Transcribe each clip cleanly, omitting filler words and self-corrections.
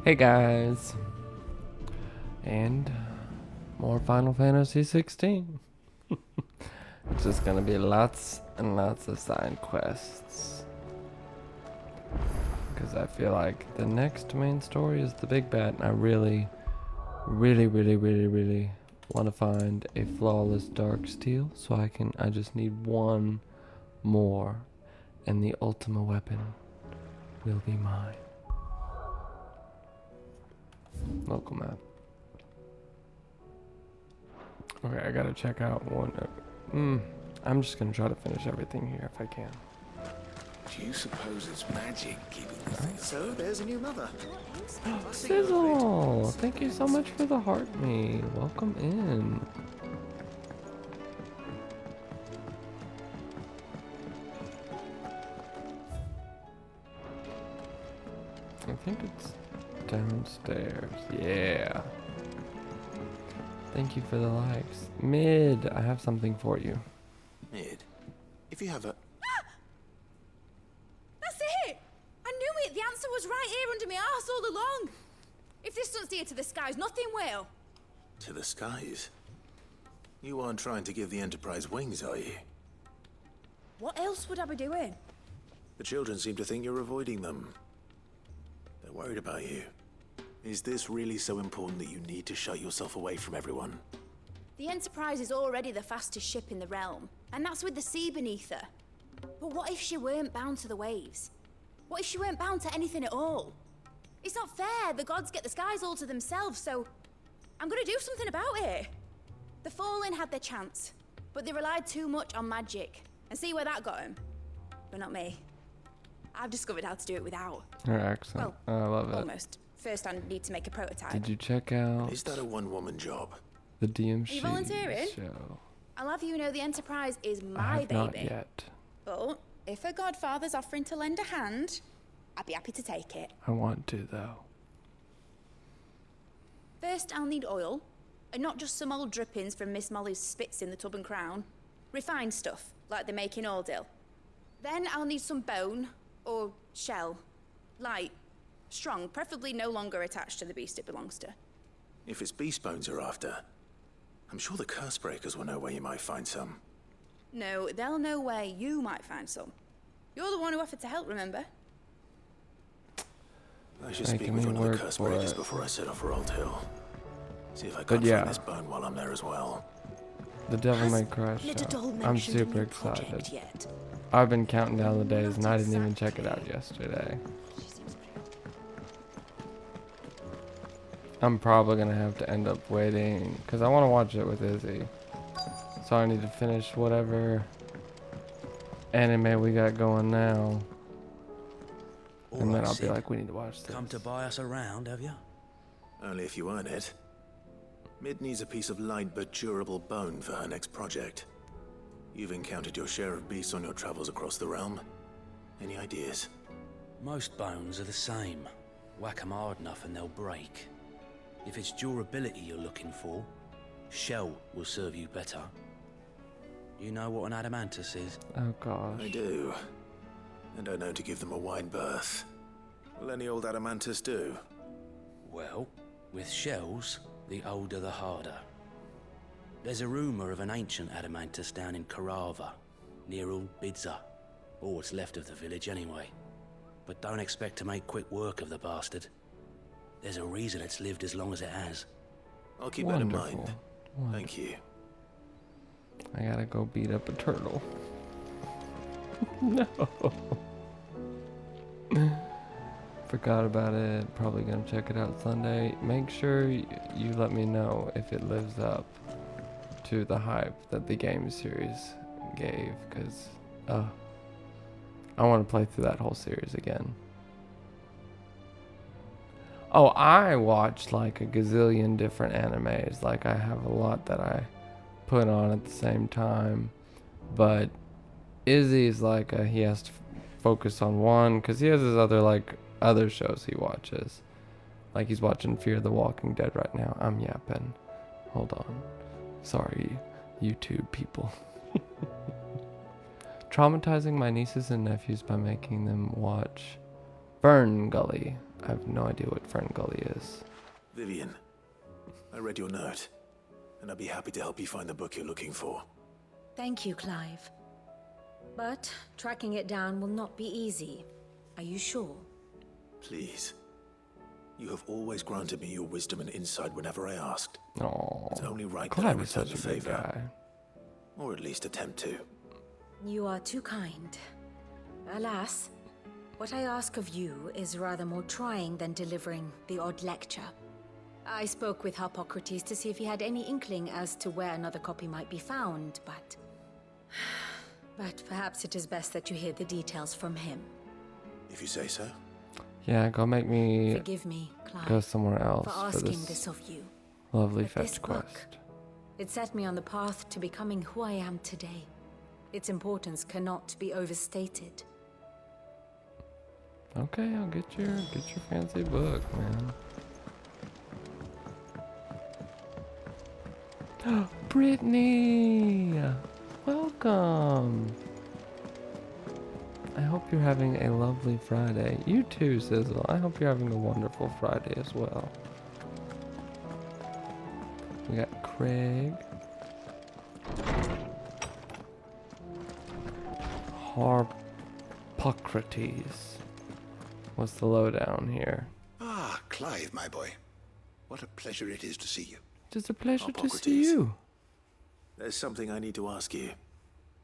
Hey guys, and more Final Fantasy 16. It's just gonna be lots and lots of side quests. Because I feel like the next main story is the big bad, and I really want to find a flawless darksteel, so I just need one more, and the ultimate weapon will be mine. Local map. Okay, I gotta check out one. I'm just gonna try to finish everything here if I can. Do you suppose it's magic keeping the thing? So there's a new mother. Sizzle! Thank you so much for the heart me. Welcome in. I think it's downstairs. Yeah. Thank you for the likes. Mid, I have something for you. Mid, if you have a... That's it! I knew it! The answer was right here under my arse all along! If this doesn't steer to the skies, nothing will! To the skies? You aren't trying to give the Enterprise wings, are you? What else would I be doing? The children seem to think you're avoiding them. They're worried about you. Is this really so important that you need to shut yourself away from everyone? The Enterprise is already the fastest ship in the realm, and that's with the sea beneath her. But what if she weren't bound to the waves? What if she weren't bound to anything at all? It's not fair. The gods get the skies all to themselves, so I'm gonna do something about it. The Fallen had their chance, but they relied too much on magic. And see where that got them? But not me. I've discovered how to do it without. Her accent. Well, I love it. almost. First, I need to make a prototype. Did you check out Is that a one-woman job? the DM Are you volunteering? show? I'll have you know the Enterprise is I my have baby. not yet. But if a godfather's offering to lend a hand, I'd be happy to take it. I want to though. First, I'll need oil, and not just some old drippings from Miss Molly's spits in the Tub and Crown. Refined stuff, like they make in Ordil. Then I'll need some bone, or shell. Light, strong, preferably no longer attached to the beast it belongs to. If it's beast bones you're after, I'm sure the curse breakers will know where you might find some. No, they'll know where you might find some. You're the one who offered to help, remember? I should Making speak with me one of the work curse for breakers it. before I set off for Old Hill. See if I But can't yeah. find this bone while I'm there as well. The Devil Has May Cry show. Little I'm mentioned a super new excited. project yet? I've been counting down the days and Not I didn't even check it exactly. out yesterday. I'm probably gonna have to end up waiting because I want to watch it with Izzy. So I need to finish whatever anime we got going now. And then I'll be like, we need to watch this. Come to buy us around, have you? Only if you earn it. Mid needs a piece of light but durable bone for her next project. You've encountered your share of beasts on your travels across the realm. Any ideas? Most bones are the same. Whack 'em hard enough and they'll break. If it's durability you're looking for, shell will serve you better. You know what an adamantus is? Oh gosh. I do. And I know to give them a wide berth. Will any old adamantus do? Well, with shells, the older the harder. There's a rumour of an ancient adamantus down in Karava, near Old Bidza. Or what's left of the village anyway. But don't expect to make quick work of the bastard. There's a reason it's lived as long as it has. I'll keep that in Wonderful. mind. Thank you. I gotta go beat up a turtle. No. Forgot about it. Probably gonna check it out Sunday. Make sure you let me know if it lives up to the hype that the game series gave, because I want to play through that whole series again. Oh, I watched like a gazillion different animes. Like I have a lot that I put on at the same time, but Izzy's like he has to focus on one because he has his other shows he watches. Like he's watching Fear the Walking Dead right now. I'm yapping. Hold on. Sorry, YouTube people. Traumatizing my nieces and nephews by making them watch Fern Gully. I have no idea what Ferngully is. Vivian, I read your note, and I'd be happy to help you find the book you're looking for. Thank you, Clive. But tracking it down will not be easy. Are you sure? Please. You have always granted me your wisdom and insight whenever I asked. Oh, It's only right that I Clive is return such the a good favor. guy. Or at least attempt to. You are too kind. Alas, what I ask of you is rather more trying than delivering the odd lecture. I spoke with Harpocrates to see if he had any inkling as to where another copy might be found, but... But perhaps it is best that you hear the details from him. If you say so. Yeah, go make me Forgive me, Clive, go somewhere else for for asking this this of you. lovely But this fetch book- quest. It set me on the path to becoming who I am today. Its importance cannot be overstated. Okay, I'll get your fancy book, man. Brittany! Welcome! I hope you're having a lovely Friday. You too, Sizzle. I hope you're having a wonderful Friday as well. We got Craig. Harpocrates. What's the lowdown here? Ah, Clive, my boy. What a pleasure it is to see you. Just a pleasure to see Harpocrates. you. There's something I need to ask you.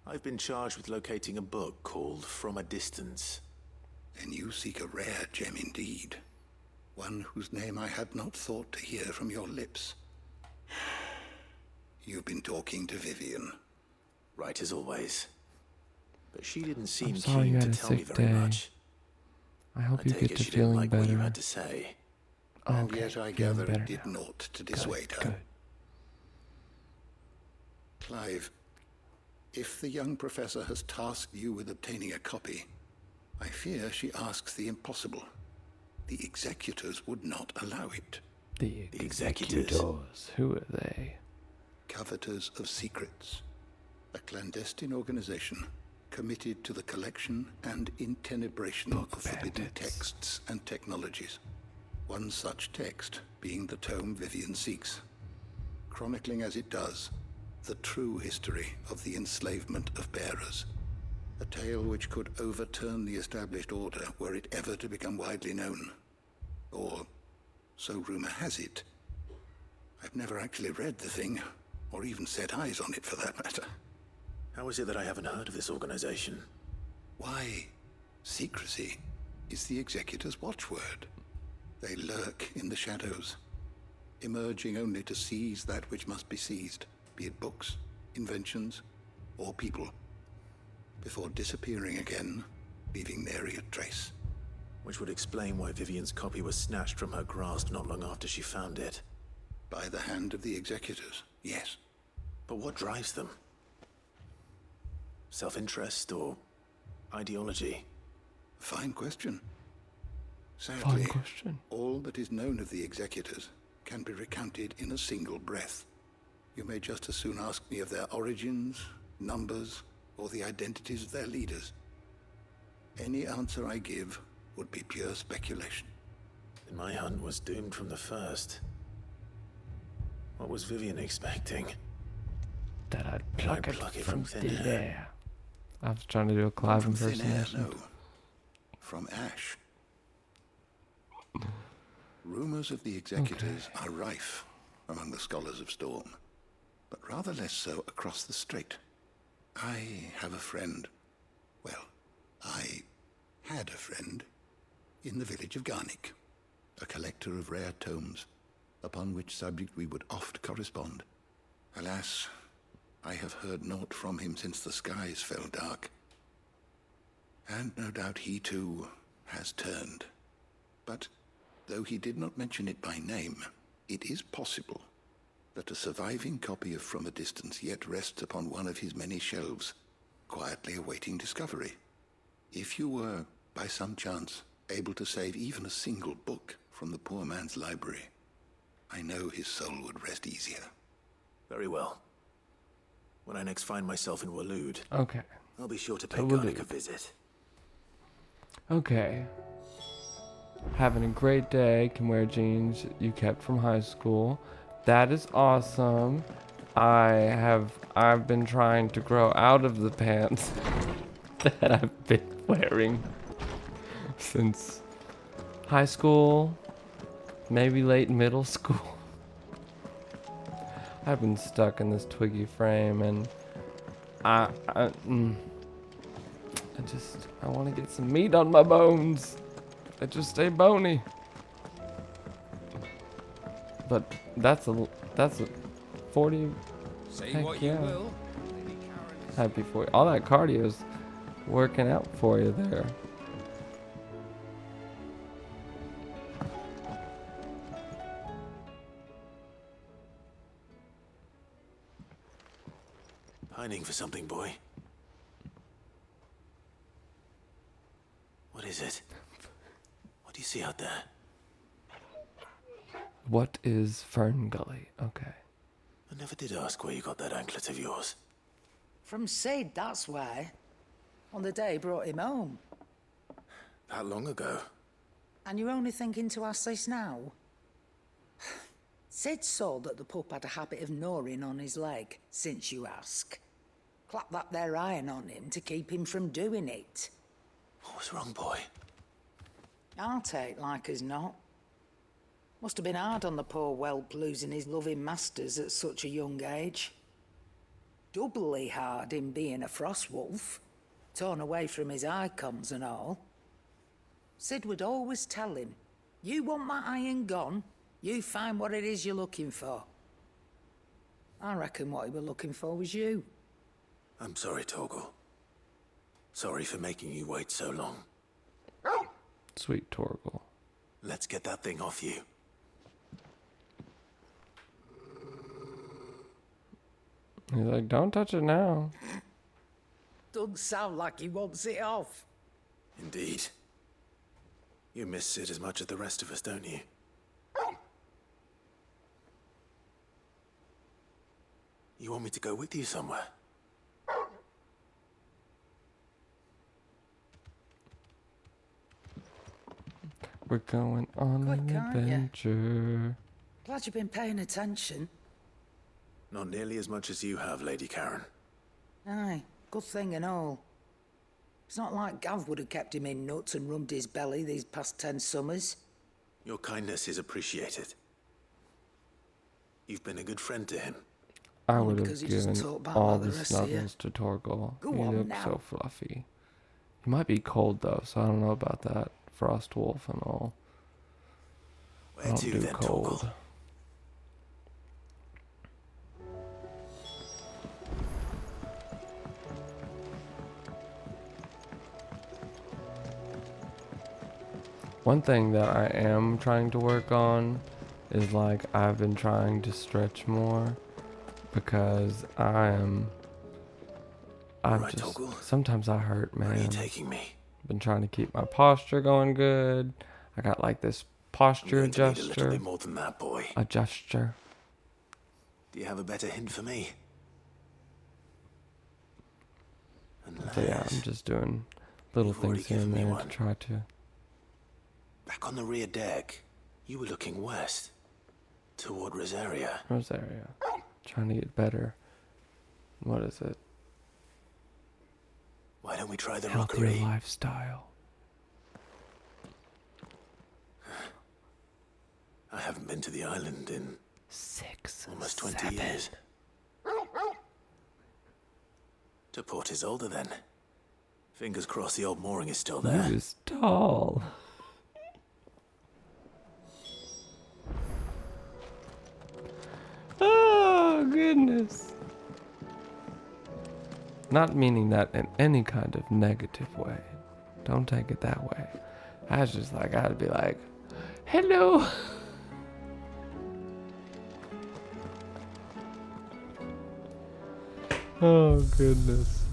I've been charged with locating a book called From a Distance. And you seek a rare gem indeed. One whose name I had not thought to hear from your lips. You've been talking to Vivian. Right as always. But she didn't seem sorry you keen had to a tell me sick very day. much. I hope I you take get it to she didn't feeling like better. what you had to say. And Okay, yet I feeling gather better it did now. naught to dissuade her. Good. Clive, if the young professor has tasked you with obtaining a copy, I fear she asks the impossible. The executors would not allow it. The executors. executors. Who are they? Coveters of Secrets, a clandestine organization committed to the collection and intenebration of forbidden bandits. texts and technologies. One such text being the tome Vivian seeks, chronicling as it does the true history of the enslavement of bearers, a tale which could overturn the established order were it ever to become widely known. Or, so rumor has it. I've never actually read the thing, or even set eyes on it for that matter. How is it that I haven't heard of this organization? Why, secrecy is the executor's watchword. They lurk in the shadows, emerging only to seize that which must be seized, be it books, inventions, or people, before disappearing again, leaving nary a trace. Which would explain why Vivian's copy was snatched from her grasp not long after she found it. By the hand of the executors, yes. But what drives them? Self-interest or ideology? Fine question. Fine Sadly, question. all that is known of the executors can be recounted in a single breath. You may just as soon ask me of their origins, numbers, or the identities of their leaders. Any answer I give would be pure speculation. Then my hunt was doomed from the first. What was Vivian expecting? That I'd I'd pluck it pluck it from from thin thin air. I was trying to do a Clive From thin air, impersonation. no. From ash. Rumors of the executors are rife among the scholars of Storm, but rather less so across the strait. I have a friend. Well, I had a friend in the village of Garnick, a collector of rare tomes, upon which subject we would oft correspond. Alas, I have heard naught from him since the skies fell dark. And no doubt he too has turned. But though he did not mention it by name, it is possible that a surviving copy of From a Distance yet rests upon one of his many shelves, quietly awaiting discovery. If you were, by some chance, able to save even a single book from the poor man's library, I know his soul would rest easier. Very well. When I next find myself in Waloed, Okay. I'll be sure to pay To Waloed. Garnick a visit. Okay. Having a great day. Can wear jeans you kept from high school. That is awesome. I've been trying to grow out of the pants that I've been wearing since high school, maybe late middle school. I've been stuck in this twiggy frame, and I want to get some meat on my bones. I just stay bony. But that's a 40. Say Heck what yeah. you will. Happy for you. All that cardio's working out for you there. Pining for something, boy. What is it? What do you see out there? What is Fern Gully? Okay. I never did ask where you got that anklet of yours. From Sid, that's why. On the day he brought him home. That long ago? And you're only thinking to ask this now? Sid saw that the pup had a habit of gnawing on his leg, since you ask. Clap that there iron on him to keep him from doing it. What was wrong, boy? I'll take like as not. Must have been hard on the poor whelp losing his loving masters at such a young age. Doubly hard in being a frost wolf, torn away from his icons and all. Sid would always tell him, you want that iron gone, you find what it is you're looking for. I reckon what he were looking for was you. I'm sorry, Torgal. Sorry for making you wait so long. Sweet Torgal. Let's get that thing off you. He's like, don't touch it now. Doesn't sound like he wants it off. Indeed. You miss Sid as much as the rest of us, don't you? You want me to go with you somewhere? We're going on Quick, an aren't ya? adventure. Glad you've been paying attention. Not nearly as much as you have, Lady Karen. Aye, good thing and all. It's not like Gav would have kept him in nuts and rubbed his belly these past 10 summers. Your kindness is appreciated. You've been a good friend to him. I Only would have because he doesn't given talk about all like the the rest of you. snuggles to Torgal. Go He on looks now. so fluffy. He might be cold though, so I don't know about that. Frost wolf and all. I Where don't to do then, cold. Torgal? One thing that I am trying to work on is like I've been trying to stretch more because I'm Right, just Torgal. sometimes I hurt, Where are you man. taking me? Been trying to keep my posture going good. I got like this I'm posture going to need a little adjuster. bit more than that, boy. Adjuster. Do you have a better hint for me? So yeah, I'm Unless... just doing little You've already things here and given me there to one. try to. Back on the rear deck, you were looking west. Toward Rosaria. Rosaria. Trying to get better. What is it? Why don't we try the Healthier rockery? lifestyle. I haven't been to the island in 6, almost 20 7. years. To Port Isolde, then. Fingers crossed the old mooring is still there. You is tall. Oh, goodness. Not meaning that in any kind of negative way. Don't take it that way. I was just like, I'd be like, hello. Oh, goodness.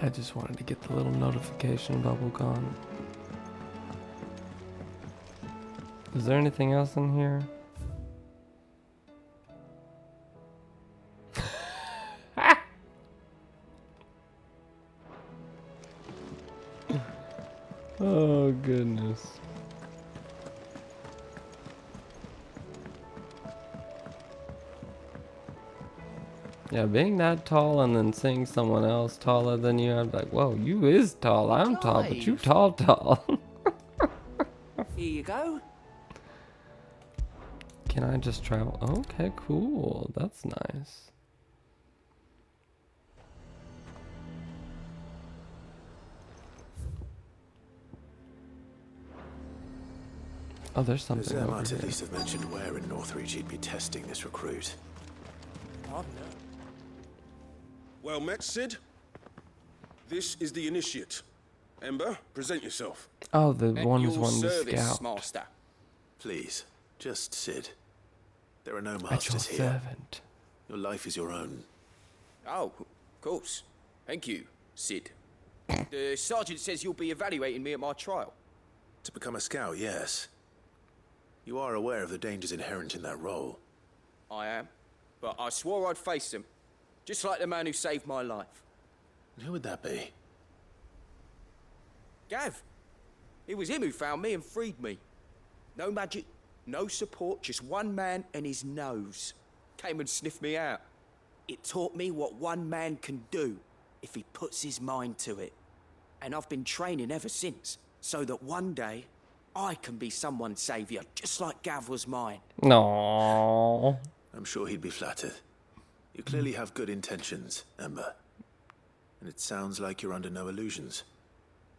I just wanted to get the little notification bubble gone. Is there anything else in here? Oh, goodness. Yeah, being that tall and then seeing someone else taller than you, I'm like, whoa, you is tall. I'm tall, but you Clive. tall. Here you go. Can I just travel? Okay, cool. That's nice. Oh, there's something over Might at here. least have mentioned where in Northreach he'd be testing this recruit. Well met, Sid. This is the initiate. Ember, present yourself. Oh, the At one who's your one to service, scout. master. Please, just Sid. There are no At your masters here. servant. Your life is your own. Oh, of course. Thank you, Sid. The sergeant says you'll be evaluating me at my trial. To become a scout, yes. You are aware of the dangers inherent in that role. I am. But I swore I'd face them. Just like the man who saved my life. And who would that be? Gav. It was him who found me and freed me. No magic, no support, just one man and his nose. Came and sniffed me out. It taught me what one man can do if he puts his mind to it. And I've been training ever since, so that one day I can be someone's saviour, just like Gav was mine. No. I'm sure he'd be flattered. You clearly have good intentions, Ember. And it sounds like you're under no illusions.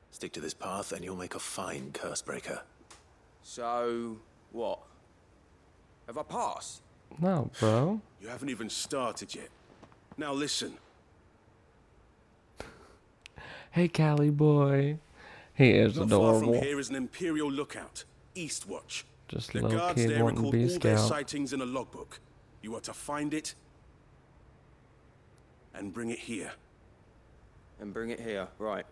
Stick to this path and you'll make a fine curse breaker. So, what? Have I passed? No, bro. You haven't even started yet. Now listen. Hey, Callie boy. He is Not far from adorable. here is an Imperial lookout, Eastwatch. Just The little guards kid there wanting to record be a all their scout. sightings in a logbook. You are to find it and bring it here. And bring it here, right.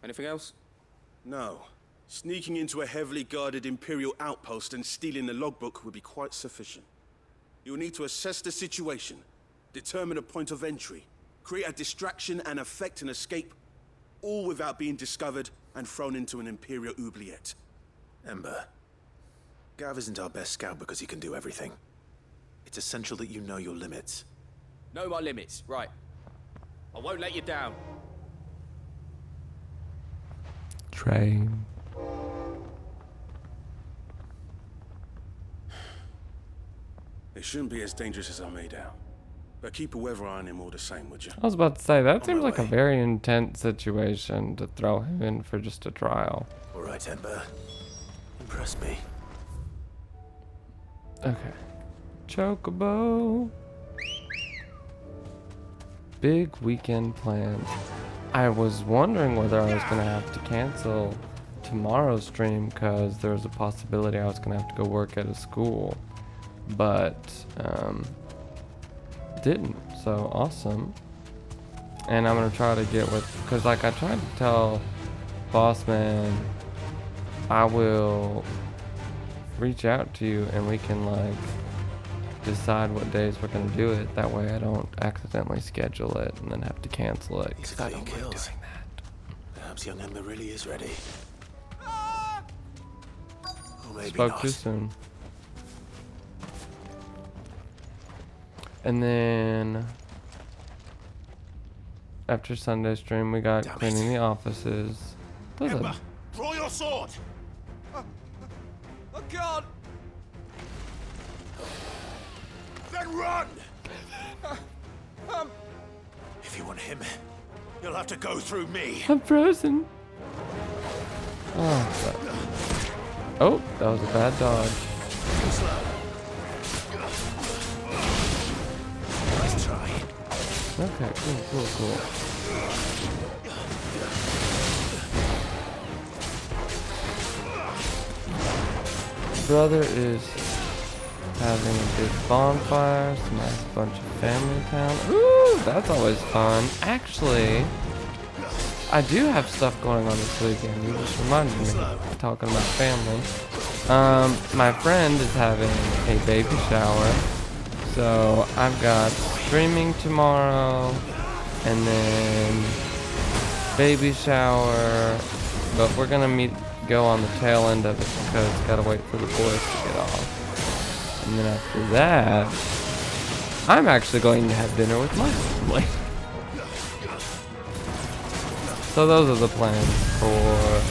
Anything else? No. Sneaking into a heavily guarded Imperial outpost and stealing the logbook would be quite sufficient. You'll need to assess the situation, determine a point of entry, create a distraction and effect an escape, all without being discovered and thrown into an Imperial oubliette. Ember, Gav isn't our best scout because he can do everything. It's essential that you know your limits. Know my limits, right. I won't let you down. Train. It shouldn't be as dangerous as I made out. But keep a weather eye on him all the same, would you? I was about to say, that On seems my like a way. very intense situation to throw him in for just a trial. All right, Ember. Impress me. Okay. Chocobo. Big weekend plans. I was wondering whether I was going to have to cancel tomorrow's stream because there was a possibility I was going to have to go work at a school. But, didn't. So, awesome. And I'm going to try to get with... Because, like, I tried to tell Boss Man I will reach out to you and we can, like, decide what days we're going to do it. That way I don't accidentally schedule it and then have to cancel it. These 'Cause I are don't clean like kills. doing that. Perhaps young Ember really is ready. Or maybe Spoke not. too soon. And then after Sunday stream, we got Damn cleaning it. the offices. There's a, Draw your sword! I can't! Then run! If you want him, you'll have to go through me. I'm frozen. Oh, that was a bad dodge. Nice try. Okay, cool. Brother is having a big bonfire, some nice bunch of family town. Ooh, that's always fun. Actually, I do have stuff going on this weekend. You just reminded me, talking about family. My friend is having a baby shower, so I've got streaming tomorrow, and then baby shower, but we're gonna go on the tail end of it because gotta wait for the boys to get off. And then after that, I'm actually going to have dinner with my family. So those are the plans for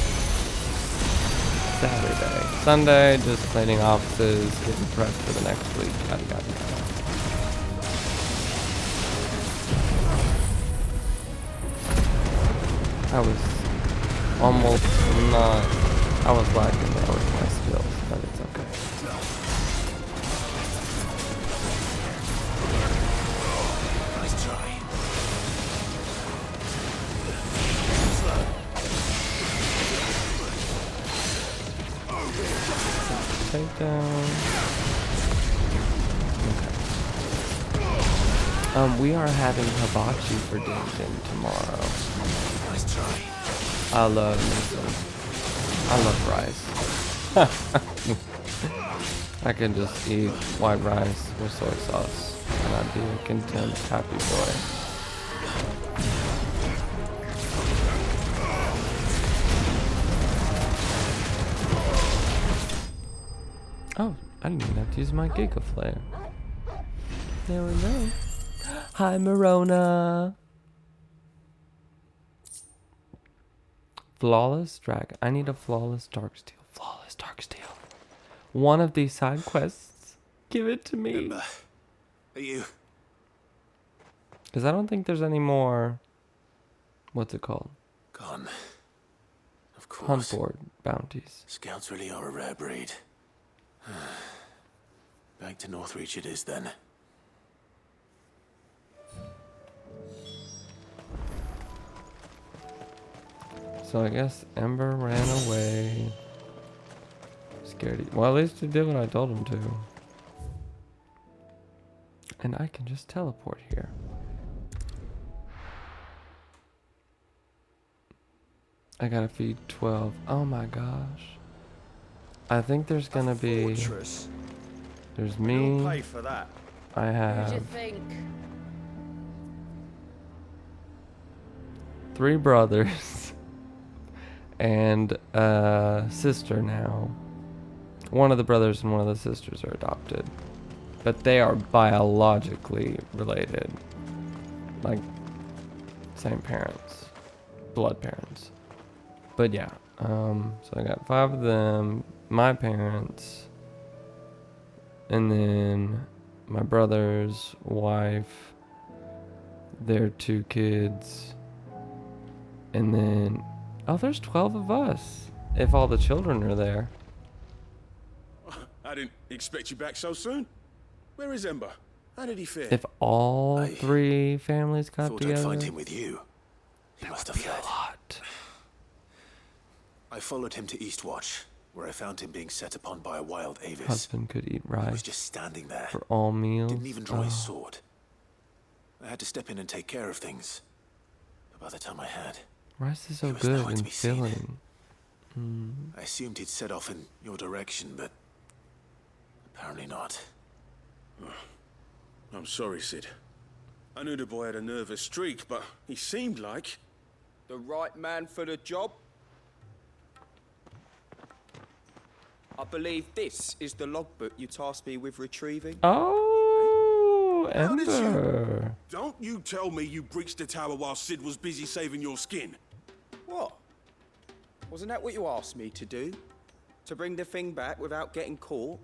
Saturday. Sunday, just cleaning offices, getting prepped for the next week. Yada, yada, yada. I was almost not. I was lacking there with my skills, but it's okay. Nice try. Takedown. Okay. We are having hibachi for Din tomorrow. Nice try. I love rice. I can just eat white rice with soy sauce, and I'd be a content, happy boy. Oh, I didn't even have to use my Giga Flare. There we go. Hi, Morona. Flawless dragon. I need a flawless darksteel. Flawless darksteel. One of these side quests. Give it to me. Ember, are you? Because I don't think there's any more. What's it called? Gone. Of course. Hunt board bounties. Scouts really are a rare breed. Back to Northreach it is then. So I guess Ember ran away. Scared. Well, at least he did what I told him to. And I can just teleport here. I gotta feed 12. Oh my gosh. I think there's gonna be. There's me. Pay for that. I have. Who'd you think? 3 brothers. And a sister now. One of the brothers and one of the sisters are adopted. But they are biologically related. Like, same parents. Blood parents. But yeah. So I got 5 of them. My parents. And then my brother's wife. Their 2 kids. And then... Oh, there's 12 of us. If all the children are there. I didn't expect you back so soon. Where is Ember? How did he fare? If all I 3 families got Thought together. I'd find him with you. He must have Be a fled. lot. I followed him to Eastwatch, where I found him being set upon by a wild Avis. Husband could eat He was rice just standing there. for all meals. Didn't even draw his Oh. sword. I had to step in and take care of things. But by the time I had, Rice is so He was good nowhere to and be seen. filling. I assumed he'd set off in your direction, but apparently not. I'm sorry, Sid. I knew the boy had a nervous streak, but he seemed like... The right man for the job? I believe this is the logbook you tasked me with retrieving. Oh, How did you- Ember. Don't you tell me you breached the tower while Sid was busy saving your skin. What? Wasn't that what you asked me to do? To bring the thing back without getting caught?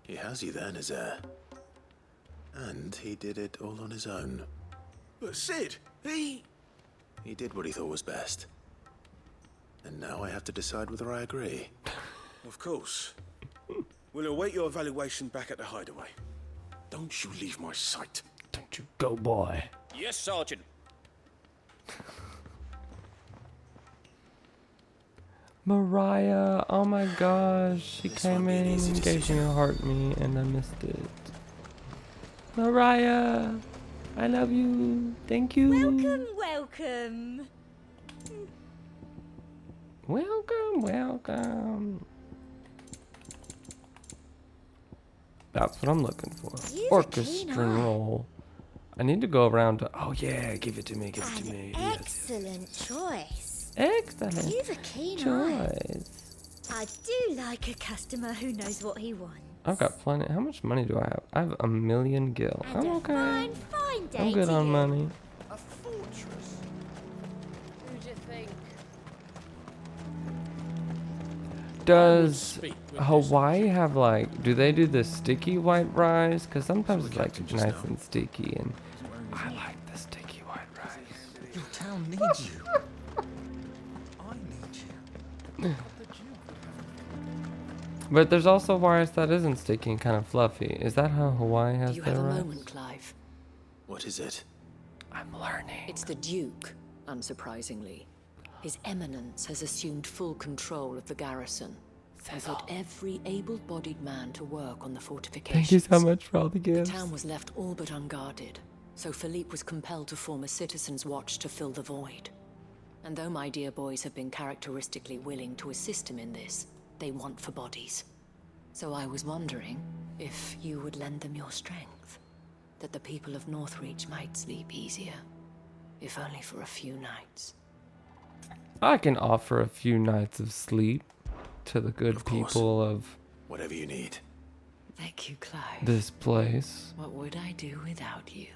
He has you then, his heir. And he did it all on his own. But Sid, he did what he thought was best. And now I have to decide whether I agree. Of course. We'll await your evaluation back at the hideaway. Don't you leave my sight. Don't you go, boy. Yes, Sergeant. Mariah, oh my gosh. She This came won't be an in easy and gave me decision. a heart me and I missed it. Mariah, I love you. Thank you. Welcome. Welcome. That's what I'm looking for. You've a keen Orchestra eye. roll. I need to go around to. Oh yeah, give it to me. Give it to me. Yes. Excellent choice. Excellent You've a keen eye. choice. I do like a customer who knows what he wants. I've got plenty. How much money do I have? I have 1,000,000 gil. And I'm a okay. fine day I'm good to on you. money. A fortress? Who'd you think? Does speak with Hawaii have like? Do they do the sticky white rice? Because sometimes So it's the like captain just nice now. and sticky, and I like the sticky white rice. Your town needs you. I need you. But there's also rice that isn't sticky and kind of fluffy. Is that how Hawaii has You their have a rice? moment, Clive. What is it? I'm learning. It's the Duke, unsurprisingly. His Eminence has assumed full control of the garrison and put every able-bodied man to work on the fortifications. Thank you so much for all the The gifts. town was left all but unguarded, so Philippe was compelled to form a citizens' watch to fill the void. And though my dear boys have been characteristically willing to assist him in this, they want for bodies. So I was wondering if you would lend them your strength, that the people of Northreach might sleep easier, if only for a few nights. I can offer a few nights of sleep to the good Of course. people of Whatever you need. Thank you, Clive. this place. What would I do without you?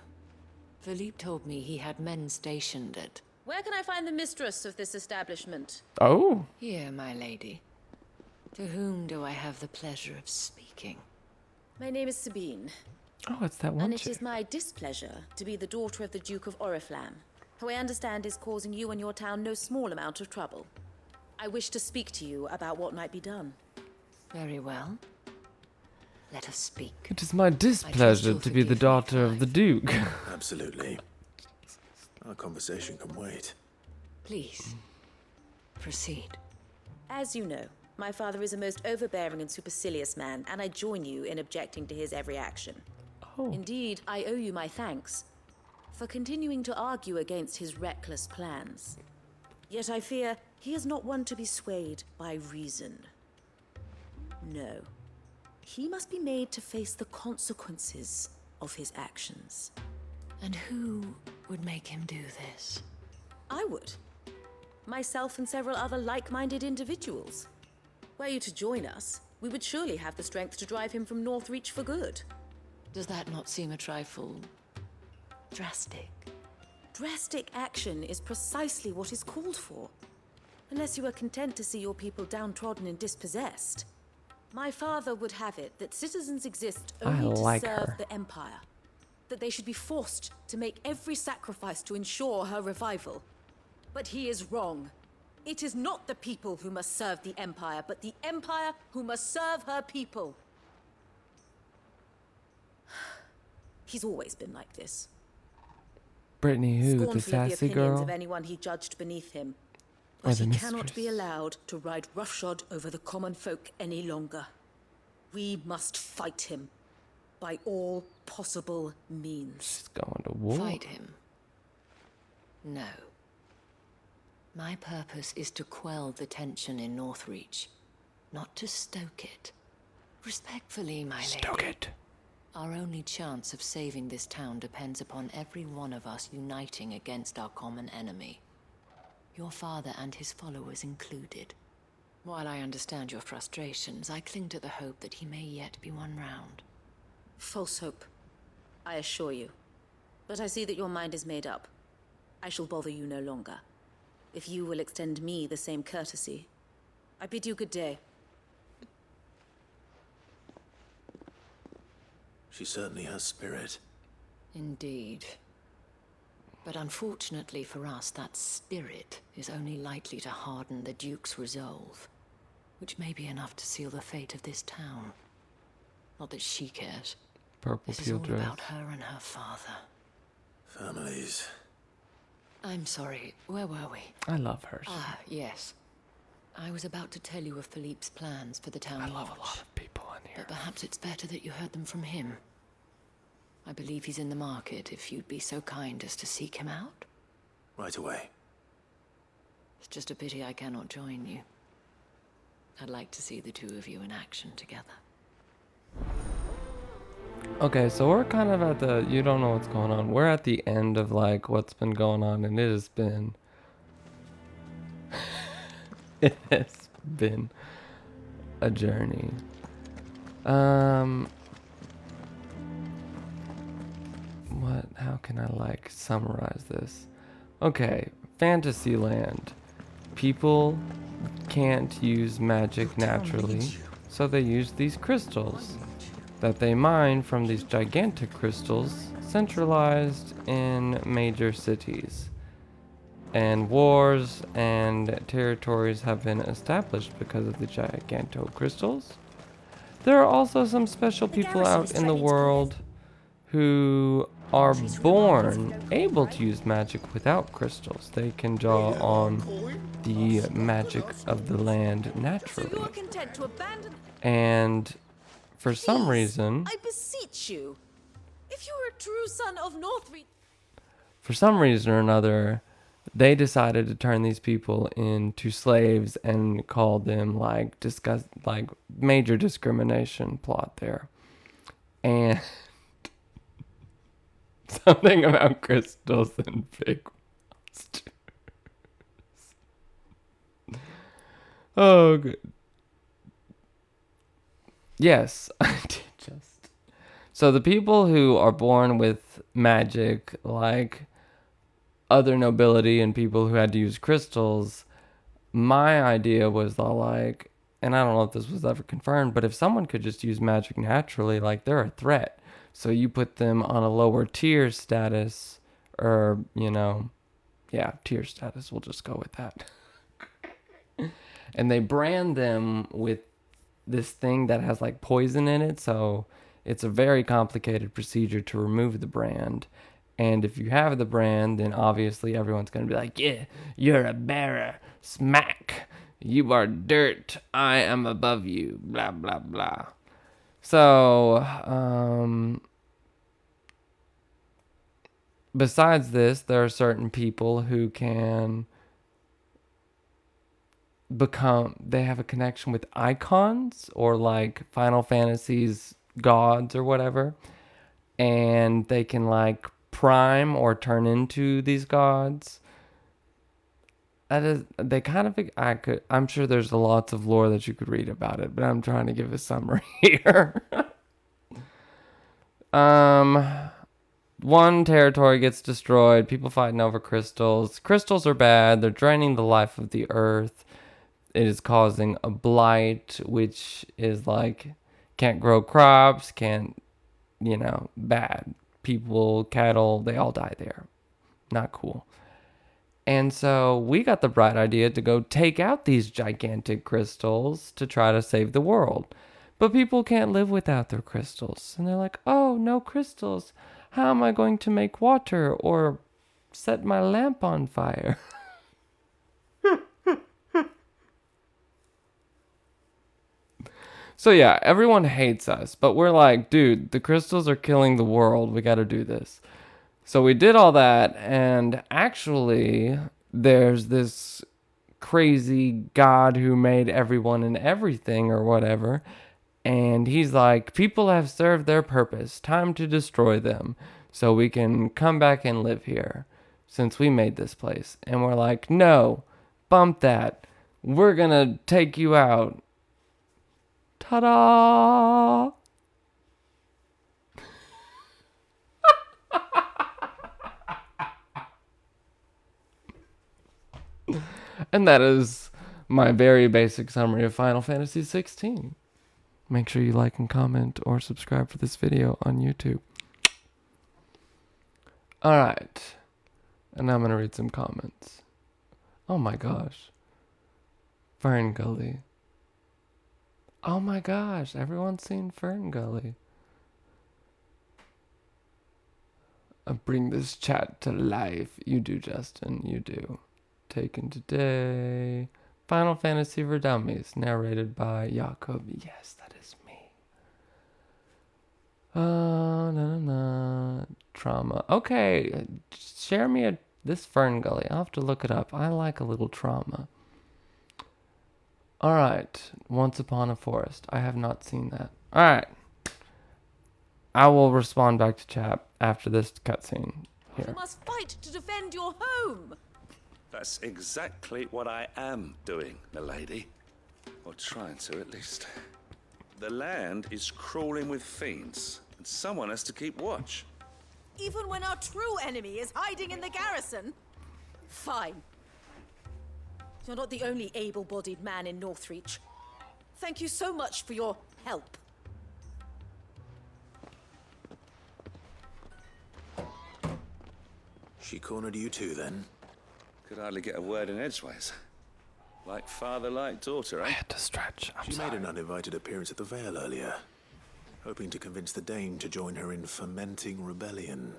Philippe told me he had men stationed at... Where can I find the mistress of this establishment? Oh, Here, my lady. To whom do I have the pleasure of speaking? My name is Sabine, oh, it's that one and it chick. is my displeasure to be the daughter of the Duke of Oriflamme, who I understand is causing you and your town no small amount of trouble. I wish to speak to you about what might be done. Very well. Let us speak. It is my displeasure you'll to be the forgive me, daughter of the Duke. Absolutely. Our conversation can wait. Please, proceed. As you know, my father is a most overbearing and supercilious man, and I join you in objecting to his every action. Oh. Indeed, I owe you my thanks for continuing to argue against his reckless plans. Yet I fear he is not one to be swayed by reason. No. He must be made to face the consequences of his actions. And who would make him do this? I would. Myself and several other like-minded individuals. Were you to join us, we would surely have the strength to drive him from Northreach for good. Does that not seem a trifle... drastic? Drastic action is precisely what is called for. Unless you are content to see your people downtrodden and dispossessed. My father would have it that citizens exist only to like serve her. the Empire. That they should be forced to make every sacrifice to ensure her revival. But he is wrong. It is not the people who must serve the Empire, but the Empire who must serve her people. He's always been like this. Brittany, who? The Scornful of the sassy opinions girl? of anyone he judged beneath him. Or But the he cannot be mistress? allowed to ride roughshod over the common folk any longer. We must fight him by all possible means. She's going to war. Fight him? No. My purpose is to quell the tension in Northreach, not to stoke it. Respectfully, my lady. Stoke it. Our only chance of saving this town depends upon every one of us uniting against our common enemy. Your father and his followers included. While I understand your frustrations, I cling to the hope that he may yet be won round. False hope, I assure you. But I see that your mind is made up. I shall bother you no longer. If you will extend me the same courtesy, I bid you good day. She certainly has spirit. Indeed. But unfortunately for us, that spirit is only likely to harden the Duke's resolve, which may be enough to seal the fate of this town. Not that she cares. Purple This is peel all dress. about her and her father. Families. I'm sorry, where were we? I love her. Ah, yes. I was about to tell you of Philippe's plans for the town I watch. love a lot of people in here. But perhaps it's better that you heard them from him. I believe he's in the market, if you'd be so kind as to seek him out. Right away. It's just a pity I cannot join you. I'd like to see the two of you in action together. Okay, so we're kind of at the, you don't know what's going on. We're at the end of like what's been going on, and it has been it has been a journey. How can I like summarize this? Okay, Fantasyland. People can't use magic naturally, so they use these crystals that they mine from these gigantic crystals centralized in major cities. And wars and territories have been established because of the giganto crystals. There are also some special people out in the world who are born able to use magic without crystals. They can draw on the magic of the land naturally. And for some reason, I beseech you, if you are a true son of Northreach. for some reason or another, they decided to turn these people into slaves and call them like major discrimination plot there. And something about crystals and big monsters. Oh, good. Yes, I did just. So the people who are born with magic, like other nobility and people who had to use crystals, my idea was like, and I don't know if this was ever confirmed, but if someone could just use magic naturally, like they're a threat. So you put them on a lower tier status, or, tier status, we'll just go with that. And they brand them with this thing that has like poison in it, so it's a very complicated procedure to remove the brand. And if you have the brand, then obviously everyone's going to be like, yeah, you're a bearer. Smack. You are dirt. I am above you. Blah, blah, blah. So, besides this, there are certain people who can they have a connection with icons or like Final Fantasy's gods or whatever. And they can like prime or turn into these gods. I'm sure there's lots of lore that you could read about it, but I'm trying to give a summary here. One territory gets destroyed, people fighting over crystals. Crystals are bad, they're draining the life of the earth. It is causing a blight, which is like, can't grow crops, bad. People, cattle, they all die there. Not cool. And so we got the bright idea to go take out these gigantic crystals to try to save the world. But people can't live without their crystals. And they're like, oh, no crystals. How am I going to make water or set my lamp on fire? So yeah, everyone hates us, but we're like, dude, the crystals are killing the world. We got to do this. So we did all that, and actually, there's this crazy god who made everyone and everything or whatever, and he's like, people have served their purpose. Time to destroy them so we can come back and live here since we made this place. And we're like, no, bump that. We're gonna take you out. Ta-da! And that is my very basic summary of Final Fantasy 16. Make sure you like and comment or subscribe for this video on YouTube. Alright. And now I'm going to read some comments. Oh my gosh. Fern Gully. Oh my gosh, everyone's seen Fern Gully. I bring this chat to life. You do, Justin, you do. Taken today. Final Fantasy for Dummies, narrated by Jakob. Yes, that is me. Trauma. Okay, share me this Fern Gully. I'll have to look it up. I like a little trauma. Alright, Once Upon a Forest. I have not seen that. Alright. I will respond back to chat after this cutscene You here. must fight to defend your home. That's exactly what I am doing, milady. Or trying to, at least. The land is crawling with fiends, and someone has to keep watch. Even when our true enemy is hiding in the garrison? Fine. You're not the only able-bodied man in Northreach. Thank you so much for your help. She cornered you too, then? Could hardly get a word in edgeways. Like father, like daughter, eh? I had to stretch. I'm She sorry. made an uninvited appearance at the Vale earlier, hoping to convince the Dane to join her in fomenting rebellion.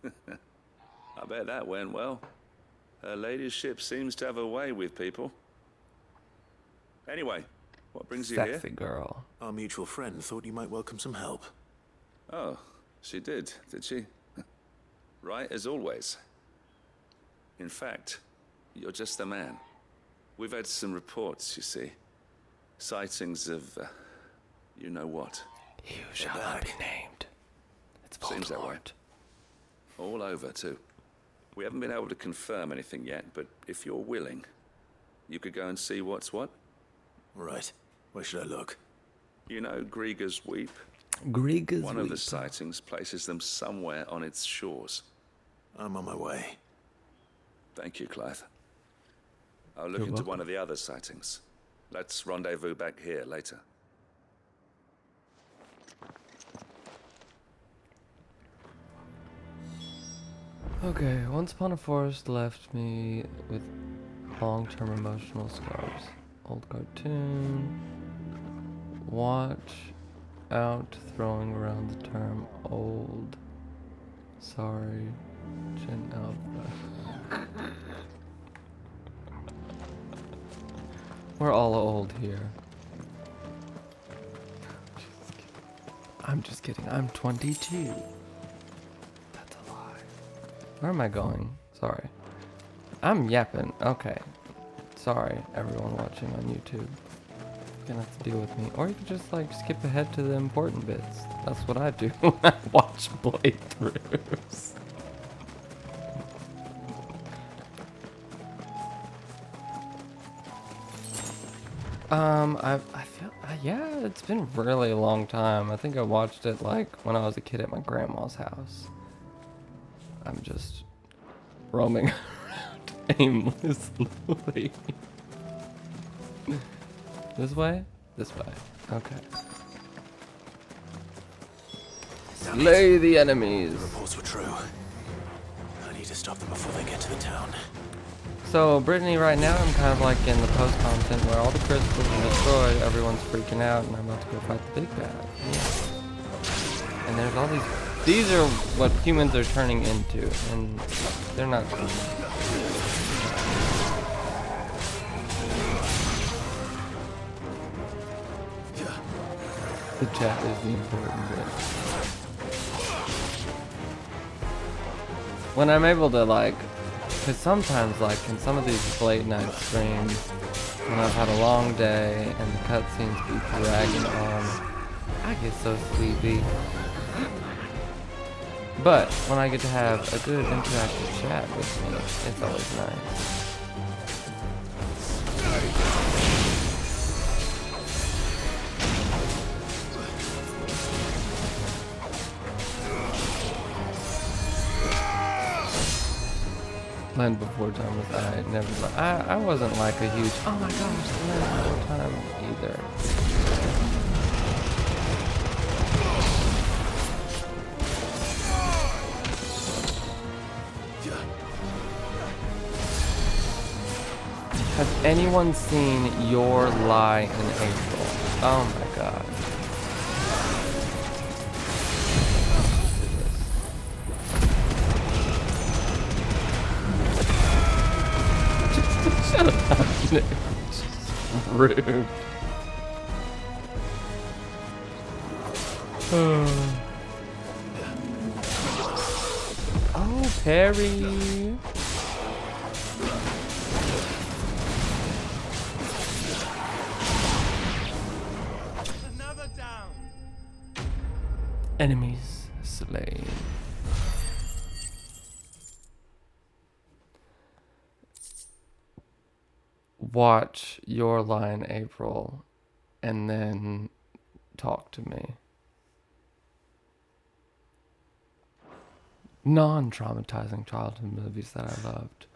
I bet that went well. Her ladyship seems to have a way with people. Anyway, what brings you here? Sexy girl. Our mutual friend thought you might welcome some help. Oh, she did she? Right as always. In fact, you're just the man. We've had some reports, you see. Sightings of, you know what. You shall not be named. It's Seems that way. Voldemort. All over, too. We haven't been able to confirm anything yet, but if you're willing, you could go and see what's what. Right. Where should I look? You know Grieger's Weep? Grieger's One of the Weep. sightings places them somewhere on its shores. I'm on my way. Thank you, Clive. I'll look You're into welcome. one of the other sightings. Let's rendezvous back here later. Okay, Once Upon a Forest left me with long-term emotional scars. Old cartoon. Watch out throwing around the term old. Sorry, Gen Alpha. We're all old here. I'm just kidding. I'm 22. That's a lie. Where am I going? Sorry. I'm yapping. Okay. Sorry, everyone watching on YouTube. You're gonna have to deal with me. Or you can just like skip ahead to the important bits. That's what I do when I watch playthroughs. I feel, yeah, it's been a really long time. I think I watched it like when I was a kid at my grandma's house. I'm just roaming around aimlessly. This way? This way. Okay. Slay the enemies. The reports were true. I need to stop them before they get to the town. So, Brittany, right now I'm kind of like in the post-content where all the crystals are destroyed, everyone's freaking out, and I'm about to go fight the big bad. Yeah. And there's all these are what humans are turning into, and they're not cool. The chat is the important bit. When I'm able to like, because sometimes like in some of these late night streams, when I've had a long day and the cutscenes be dragging on, I get so sleepy. But when I get to have a good interactive chat with me, it's always nice. Land Before Time was I wasn't like a huge oh my gosh Land Before Time either. Has anyone seen Your Lie in April? Oh my god. Shut up, Nick. Rude. Oh, Perry. Enemies slain. Watch your line, April, and then talk to me. Non-traumatizing childhood movies that I loved.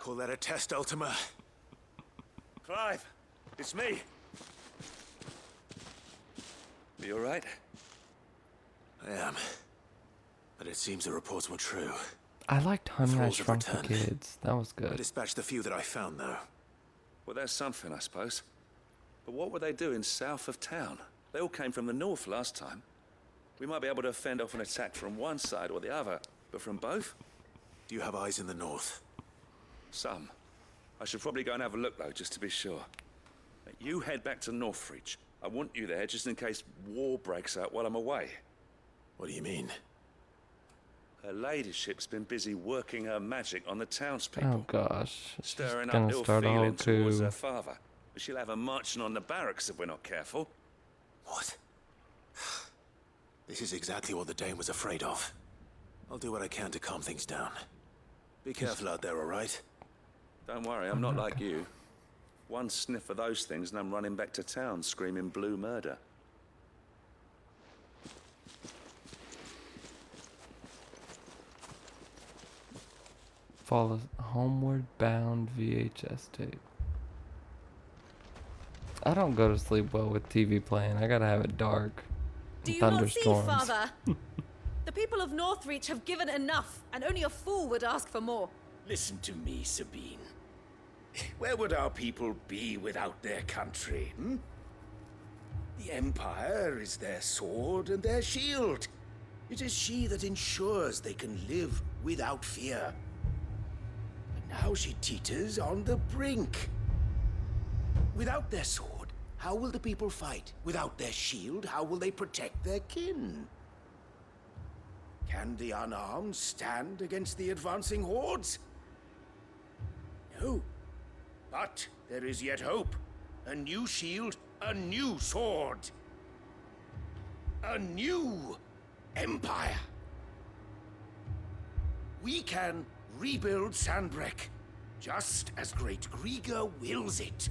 Call that a test, Ultima? Clive, it's me. You all right? I am. But it seems the reports were true. I liked Honey, I Thralls have Shrunk the returned. Kids. That was I good. dispatched the few that I found, though. Well, there's something, I suppose. But what were they doing south of town? They all came from the north last time. We might be able to fend off an attack from one side or the other, but from both? Do you have eyes in the north? Some. I should probably go and have a look, though, just to be sure. You head back to Northreach. I want you there just in case war breaks out while I'm away. What do you mean? Her ladyship's been busy working her magic on the townspeople. Oh gosh. She's Stirring gonna up ill start a whole feeling towards coup. her father. But she'll have her marching on the barracks if we're not careful. What? This is exactly what the Dane was afraid of. I'll do what I can to calm things down. Be careful out there, all right? Don't worry, I'm not like you. One sniff of those things and I'm running back to town screaming blue murder. Follows homeward bound VHS tape. I don't go to sleep well with TV playing. I gotta have it dark. Do and you not see, thunderstorms. Father? The people of Northreach have given enough, and only a fool would ask for more. Listen to me, Sabine. Where would our people be without their country, hmm? The Empire is their sword and their shield. It is she that ensures they can live without fear. But now she teeters on the brink. Without their sword, how will the people fight? Without their shield, how will they protect their kin? Can the unarmed stand against the advancing hordes? No. But there is yet hope. A new shield, a new sword. A new empire. We can rebuild Sandbreck, just as Great Grieger wills it.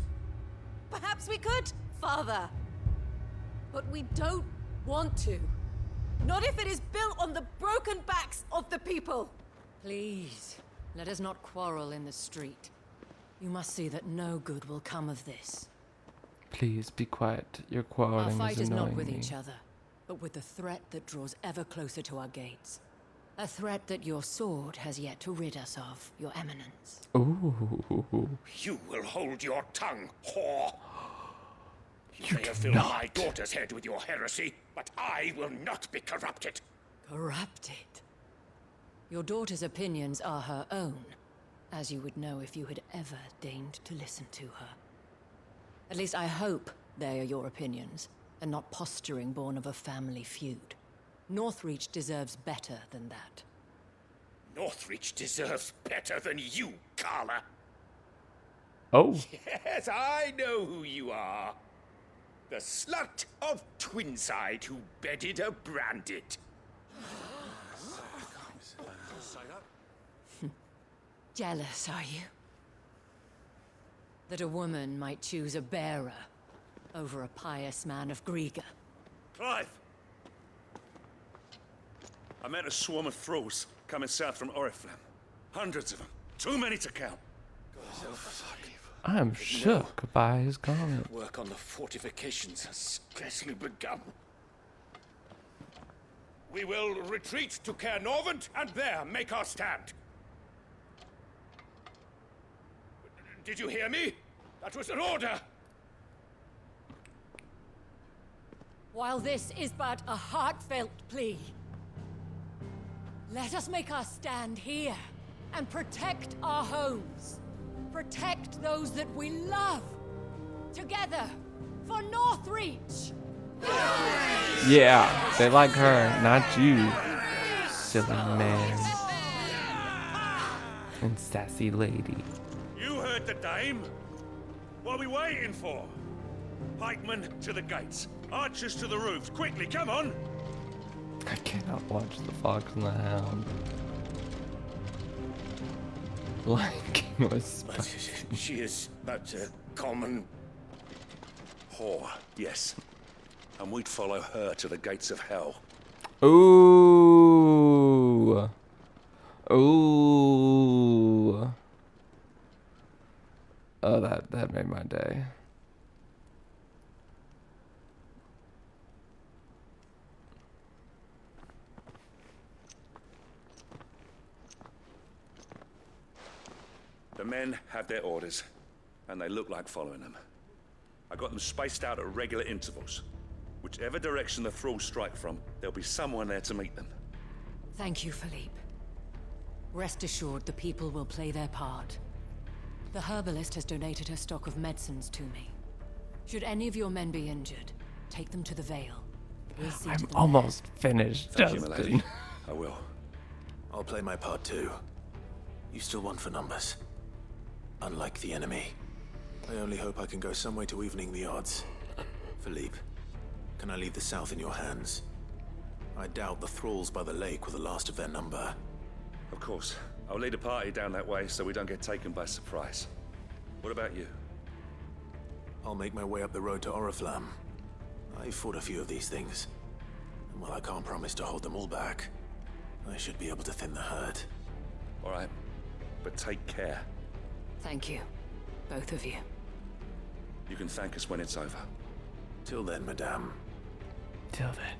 Perhaps we could, Father. But we don't want to. Not if it is built on the broken backs of the people. Please, let us not quarrel in the street. You must see that no good will come of this. Please be quiet. Your Our quarreling fight is is annoying not with me. each other, but with the threat that draws ever closer to our gates. A threat that your sword has yet to rid us of, Your Eminence. Ooh. You will hold your tongue, whore. You may do have filled not. my daughter's head with your heresy, but I will not be corrupted. Corrupted? Your daughter's opinions are her own, as you would know if you had ever deigned to listen to her. At least I hope they are your opinions, and not posturing born of a family feud. Northreach deserves better than that. Northreach deserves better than you, Carla. Oh. Yes, I know who you are. The slut of Twinside who bedded a branded. Jealous, are you? That a woman might choose a bearer over a pious man of Grieger. Clive! I met a swarm of thralls coming south from Oriflamme. Hundreds of them. Too many to count. I am shook by his comment. Work on the fortifications has scarcely begun. We will retreat to Caer Norvent and there make our stand. Did you hear me? That was an order. While this is but a heartfelt plea, let us make our stand here and protect our homes. Protect those that we love. Together, for Northreach! Yeah, they like her, not you, silly man. And sassy lady. You heard the dame. What are we waiting for? Pikemen to the gates. Archers to the roofs. Quickly, come on! I cannot watch The Fox and the Hound. Lion King was But she is but a common... whore, yes. And we'd follow her to the gates of hell. Ooh. Ooh. Oh, that made my day. The men have their orders, and they look like following them. I got them spaced out at regular intervals. Whichever direction the thralls strike from, there'll be someone there to meet them. Thank you, Philippe. Rest assured, the people will play their part. The herbalist has donated her stock of medicines to me. Should any of your men be injured, take them to the Vale. We'll see to I'm them almost finished, Thank you, Justin. milady. I will. I'll play my part too. You still want for numbers. Unlike the enemy. I only hope I can go some way to evening the odds. Philippe, can I leave the south in your hands? I doubt the thralls by the lake were the last of their number. Of course. I'll lead a party down that way so we don't get taken by surprise. What about you? I'll make my way up the road to Oriflamme. I fought a few of these things. And while I can't promise to hold them all back, I should be able to thin the herd. All right. But take care. Thank you, both of you. You can thank us when it's over. Till then, madame. Till then.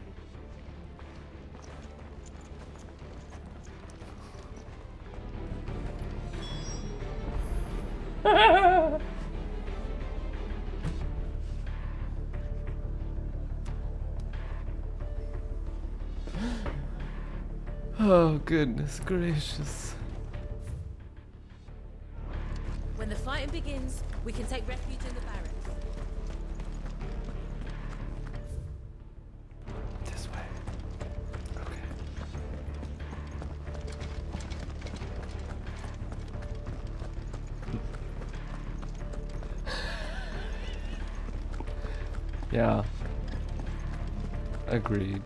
Oh, goodness gracious. When the fighting begins, we can take refuge in the barracks. This way. Okay. Yeah. Agreed.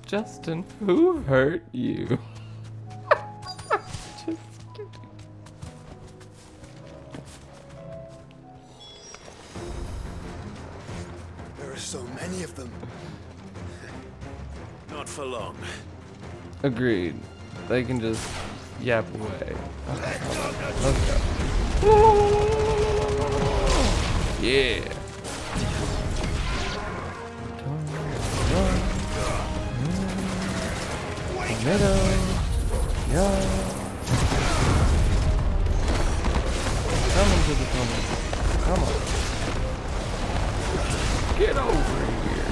Justin, who hurt you? Just kidding. There are so many of them. Not for long. Agreed. They can just yap away. Okay, let's go. Yeah. Tomato. Yeah. Come into the tomato. Come on. Get over here.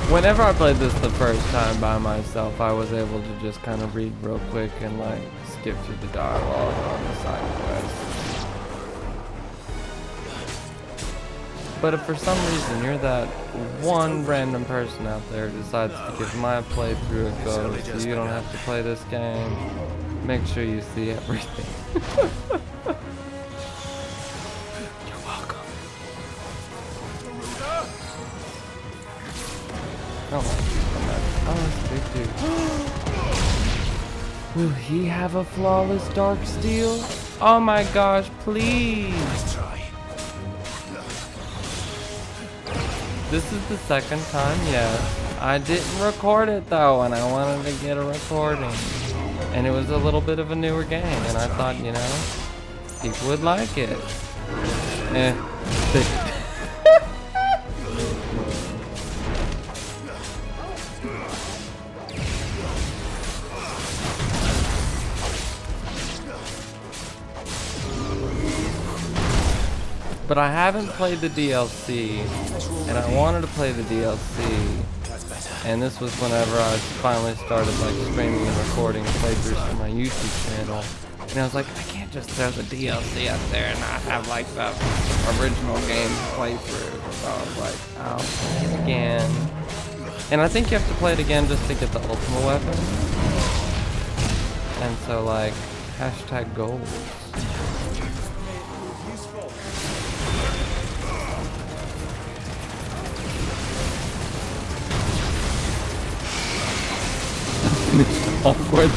Whenever I played this the first time by myself, I was able to just kind of read real quick and like skip through the dialogue on the side quest. But if for some reason you're that one random person out there who decides to give my playthrough a go so you don't have to play this game, make sure you see everything. You're welcome. Come on. Oh, it's big dude. Will he have a flawless darksteel? Oh my gosh, please. Let's try. This is the second time, yes. I didn't record it though, and I wanted to get a recording. And it was a little bit of a newer game, and I thought, you know, people would like it. But I haven't played the DLC, and I wanted to play the DLC, and this was whenever I finally started like streaming and recording playthroughs for my YouTube channel, And I was like, I can't just throw the DLC up there and not have like the original game playthrough. So I was like, I'll play it again. And I think you have to play it again just to get the ultimate weapon. And so like, hashtag goals. Awkward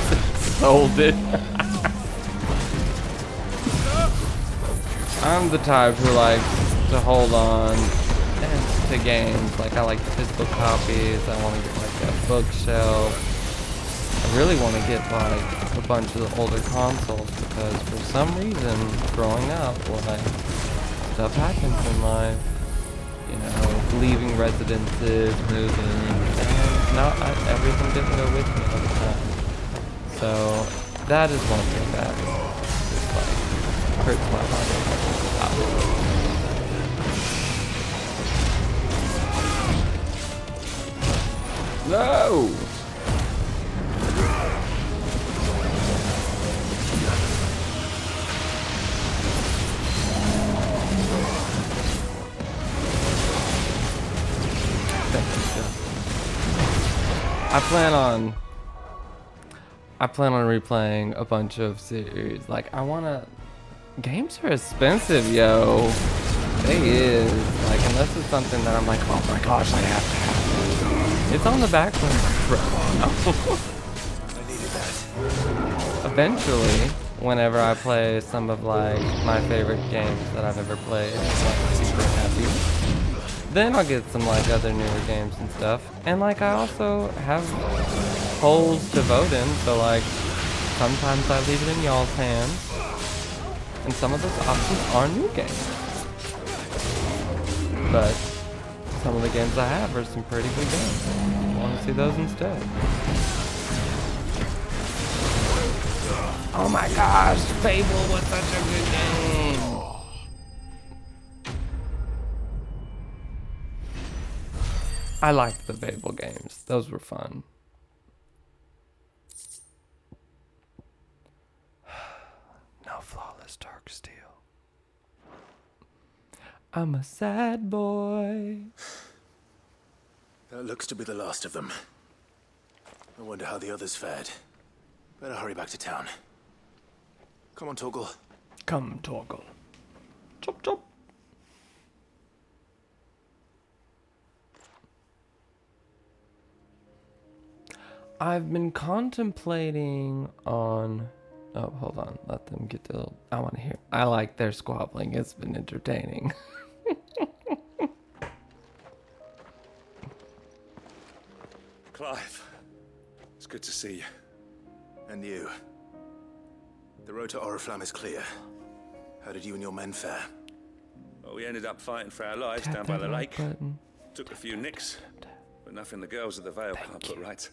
sold it. I'm the type who likes to hold on to games. Like, I like physical copies. I want to get like a bookshelf. I really want to get like a bunch of the older consoles because for some reason, growing up, like, stuff happens in life. You know, leaving residences, moving, and not everything didn't go with me all the time. So that is one thing that just like hurts my heart. No! I plan on replaying a bunch of series. Like, games are expensive, yo. They is. Like, unless it's something that I'm like, oh my gosh, I have to have it. It's on the back burner for I needed that. Eventually, whenever I play some of like my favorite games that I've ever played, like super happy. Then I'll get some like other newer games and stuff. And like I also have polls to vote in, so like sometimes I leave it in y'all's hands. And some of those options are new games. But some of the games I have are some pretty good games. I want to see those instead. Oh my gosh, Fable was such a good game. I liked the Fable games. Those were fun. No flawless darksteel. I'm a sad boy. That looks to be the last of them. I wonder how the others fared. Better hurry back to town. Come on, Torgal. Come, Torgal. Chop, chop. I've been contemplating on... Oh, hold on. Let them get the... I want to hear... I like their squabbling. It's been entertaining. Clive. It's good to see you. And you. The road to Oriflamme is clear. How did you and your men fare? Well, we ended up fighting for our lives down by the lake. Took a few nicks, but nothing the girls at the Vale can't put right.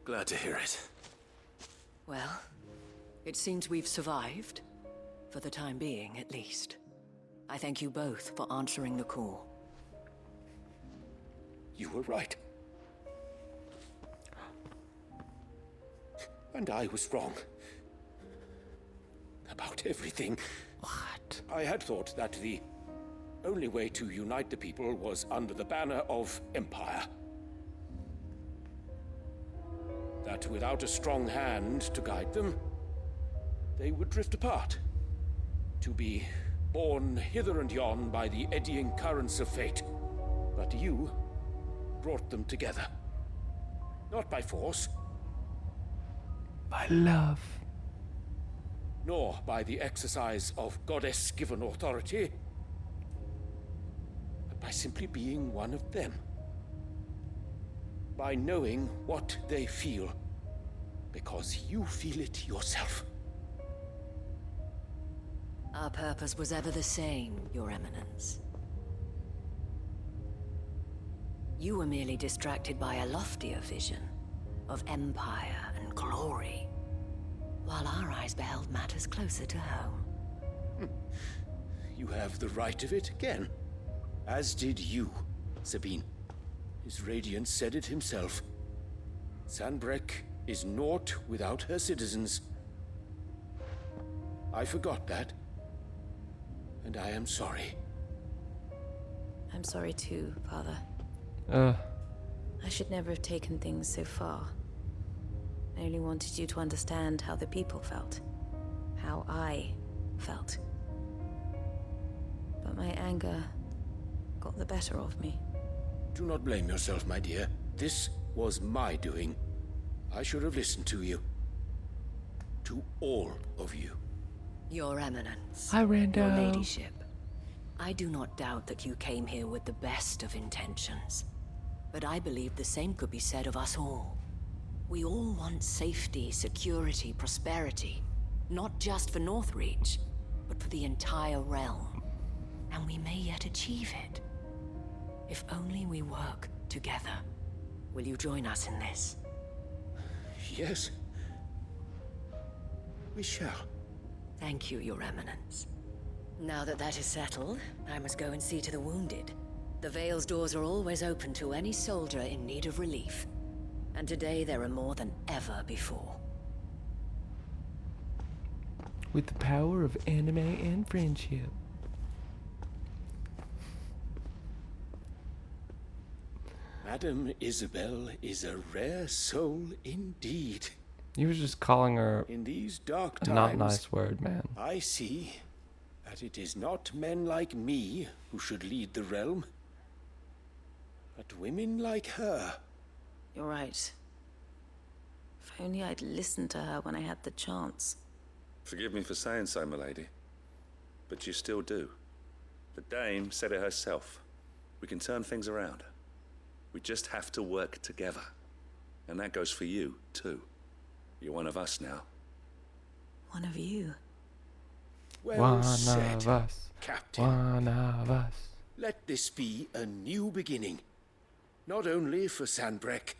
Glad to hear it. Well, it seems we've survived. For the time being, at least. I thank you both for answering the call. You were right. And I was wrong. About everything. What? I had thought that the only way to unite the people was under the banner of Empire. That without a strong hand to guide them, they would drift apart. To be borne hither and yon by the eddying currents of fate. But you brought them together. Not by force. By love. Nor by the exercise of goddess-given authority, but by simply being one of them. By knowing what they feel, because you feel it yourself. Our purpose was ever the same, Your Eminence. You were merely distracted by a loftier vision of empire and glory, while our eyes beheld matters closer to home. You have the right of it again. As did you, Sabine. His Radiance said it himself. Sanbreque is naught without her citizens. I forgot that. And I am sorry. I'm sorry too, Father. I should never have taken things so far. I only wanted you to understand how the people felt. How I felt. But my anger got the better of me. Do not blame yourself, my dear. This was my doing. I should have listened to you. To all of you. Your Eminence. Hi, Rando. Your Ladyship. I do not doubt that you came here with the best of intentions. But I believe the same could be said of us all. We all want safety, security, prosperity. Not just for Northreach, but for the entire realm. And we may yet achieve it. If only we work together. Will you join us in this? Yes. We shall. Thank you, Your Eminence. Now that that is settled, I must go and see to the wounded. The Vale's doors are always open to any soldier in need of relief. And today there are more than ever before. With the power of anime and friendship. Madame Isabel is a rare soul indeed. You was just calling her in these dark a times, not nice word, man. I see that it is not men like me who should lead the realm, but women like her. You're right. If only I'd listened to her when I had the chance. Forgive me for saying so, milady, but you still do. The dame said it herself. We can turn things around. We just have to work together. And that goes for you, too. You're one of us now. One of you? Well One said, of us. Captain. One of us. Let this be a new beginning. Not only for Sanbreque,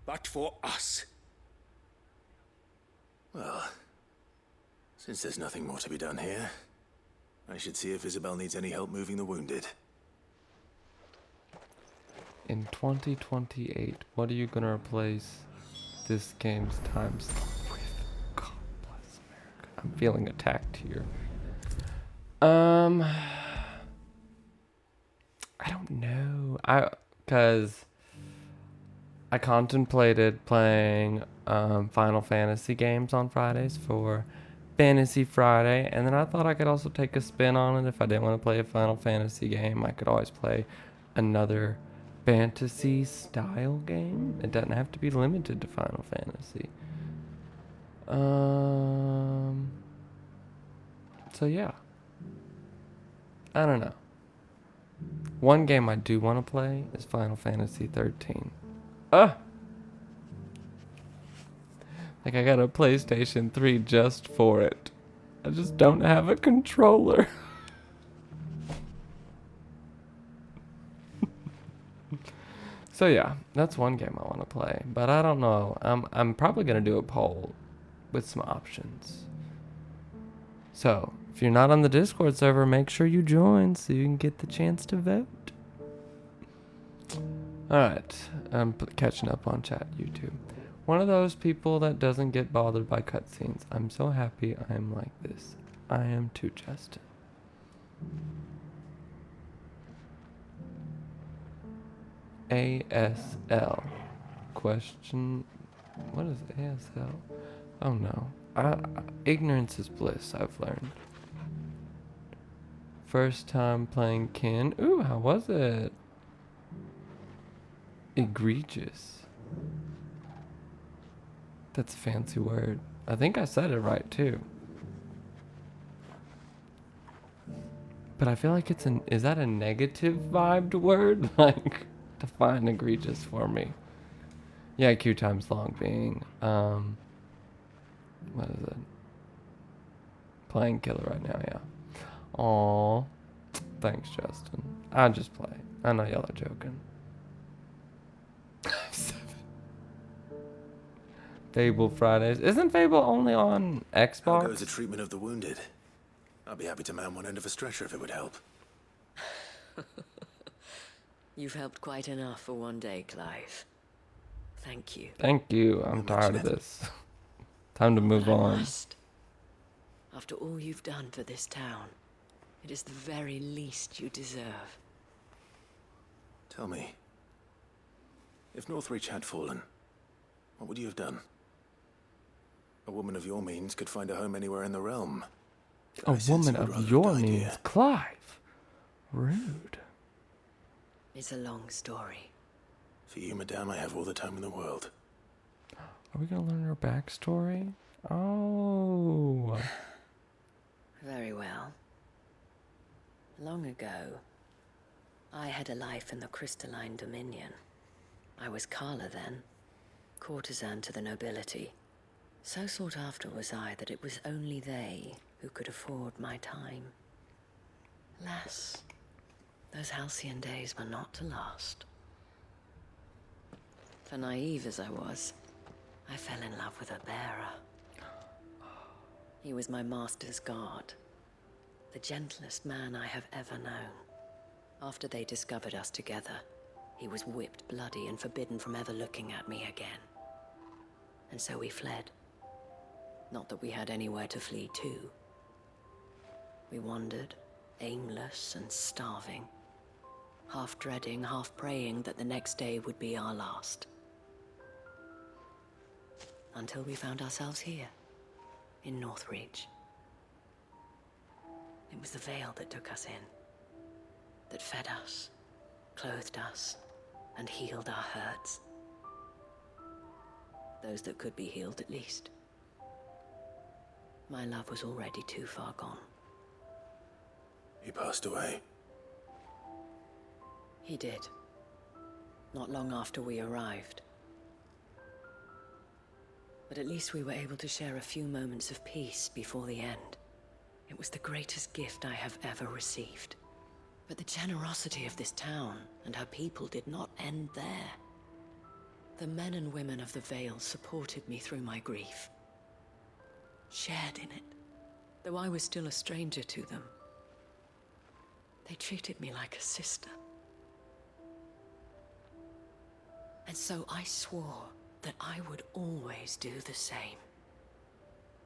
but for us. Well, since there's nothing more to be done here, I should see if Isabel needs any help moving the wounded. In 2028, what are you gonna replace this game's time slot with? God bless America. I'm feeling attacked here. I don't know. Cause I contemplated playing Final Fantasy games on Fridays for Fantasy Friday, and then I thought I could also take a spin on it. If I didn't want to play a Final Fantasy game, I could always play another fantasy style game. It doesn't have to be limited to Final Fantasy. So yeah. I don't know. One game I do want to play is Final Fantasy 13. Like I got a PlayStation 3 just for it. I just don't have a controller. So yeah, that's one game I want to play, but I don't know. I'm probably gonna do a poll with some options. So if you're not on the Discord server, make sure you join so you can get the chance to vote. All right, I'm catching up on chat YouTube. One of those people that doesn't get bothered by cutscenes. I'm so happy I am like this. I am too, Justin. ASL question. What is ASL? Oh no. Ignorance is bliss, I've learned. First time playing Kin. Ooh, how was it? Egregious. That's a fancy word. I think I said it right too. But I feel like is that a negative vibed word? Like, define egregious for me. Yeah, Q times long being, what is it? Playing killer right now, yeah. Aw, thanks, Justin. I just play. I know y'all are joking. 7. Fable Fridays. Isn't Fable only on Xbox? How goes the treatment of the wounded? I'll be happy to man one end of a stretcher if it would help. You've helped quite enough for one day, Clive. Thank you. Thank you. I'm tired of this. Time to move on. After all you've done for this town, it is the very least you deserve. Tell me, if Northreach had fallen, what would you have done? A woman of your means could find a home anywhere in the realm. A I sense woman you would of rather your have died means, here. Clive. Rude. It's a long story. For you, madame, I have all the time in the world. Are we gonna learn her backstory? Oh. Very well. Long ago, I had a life in the Crystalline Dominion. I was Carla then, courtesan to the nobility. So sought after was I that it was only they who could afford my time. Alas, those halcyon days were not to last. For naive as I was, I fell in love with a bearer. He was my master's guard, the gentlest man I have ever known. After they discovered us together, he was whipped bloody and forbidden from ever looking at me again. And so we fled. Not that we had anywhere to flee to. We wandered, aimless and starving, half dreading, half praying that the next day would be our last. Until we found ourselves here, in Northreach. It was the veil that took us in, that fed us, clothed us, and healed our hurts. Those that could be healed, at least. My love was already too far gone. He passed away. He did. Not long after we arrived. But at least we were able to share a few moments of peace before the end. It was the greatest gift I have ever received. But the generosity of this town and her people did not end there. The men and women of the Vale supported me through my grief. Shared in it, though I was still a stranger to them. They treated me like a sister. And so I swore that I would always do the same.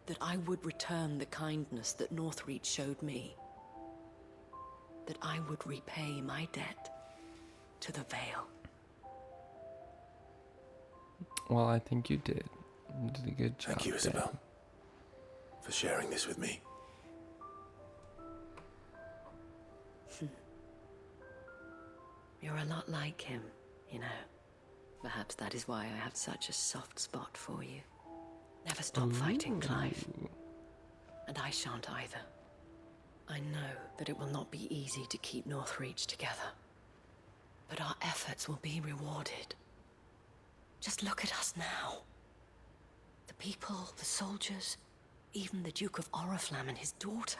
That I would return the kindness that Northreach showed me. That I would repay my debt to the Vale. Well, I think you did. You did a good job. Thank you, Isabel, for sharing this with me. You're a lot like him, you know. Perhaps that is why I have such a soft spot for you. Never stop fighting, Clive. And I shan't either. I know that it will not be easy to keep Northreach together. But our efforts will be rewarded. Just look at us now. The people, the soldiers, even the Duke of Oriflamme and his daughter.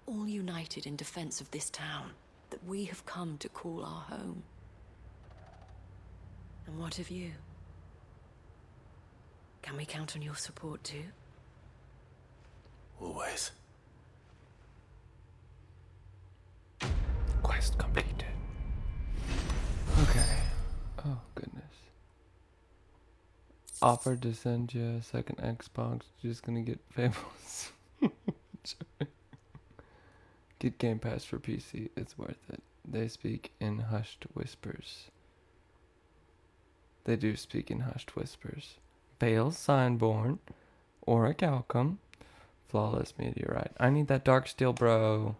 All united in defense of this town that we have come to call our home. And what of you? Can we count on your support too? Always. Quest completed. Okay. Oh, goodness. Offered to send you a second Xbox. Just gonna get Fables. Get Game Pass for PC. It's worth it. They speak in hushed whispers. They do speak in hushed whispers. Bale Signborn. Auric Alchem. Flawless Meteorite. I need that darksteel, bro.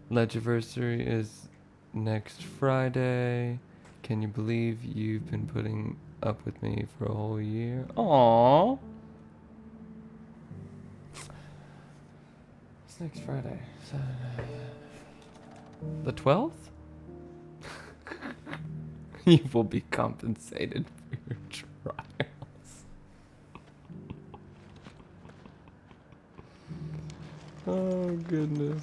Legiversary is next Friday. Can you believe you've been putting up with me for a whole year? Aww. It's next Friday. The 12th? You will be compensated for your trials. Oh, goodness.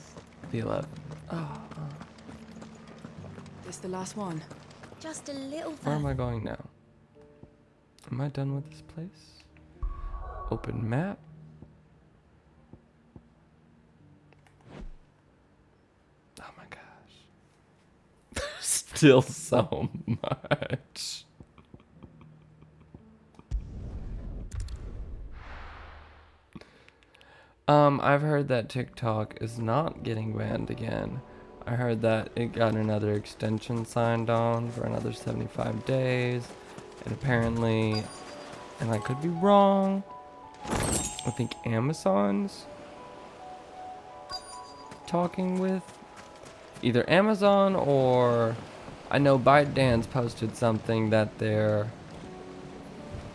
The 11th. Oh. This the last one? Just a little Where am I going now? Am I done with this place? Open map. Oh my gosh. Still so much. I've heard that TikTok is not getting banned again. I heard that it got another extension signed on for another 75 days. And apparently, and I could be wrong, I think Amazon's talking with either Amazon or I know ByteDance posted something that they're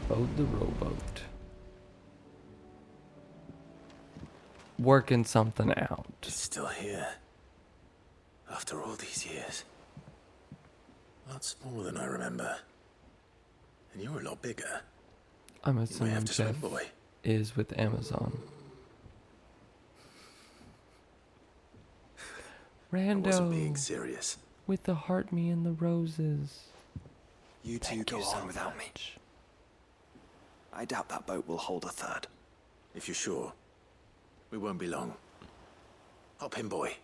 Bode the Rowboat working something out. It's still here. After all these years. A lot smaller than I remember. And you're a lot bigger. I'm You may assuming have to Jeff swim, boy. is with Amazon. I wasn't being Rando serious. with the heart me and the roses. You two Thank go you so on without me. much. I doubt that boat will hold a third. If you're sure, we won't be long. Hop in, boy.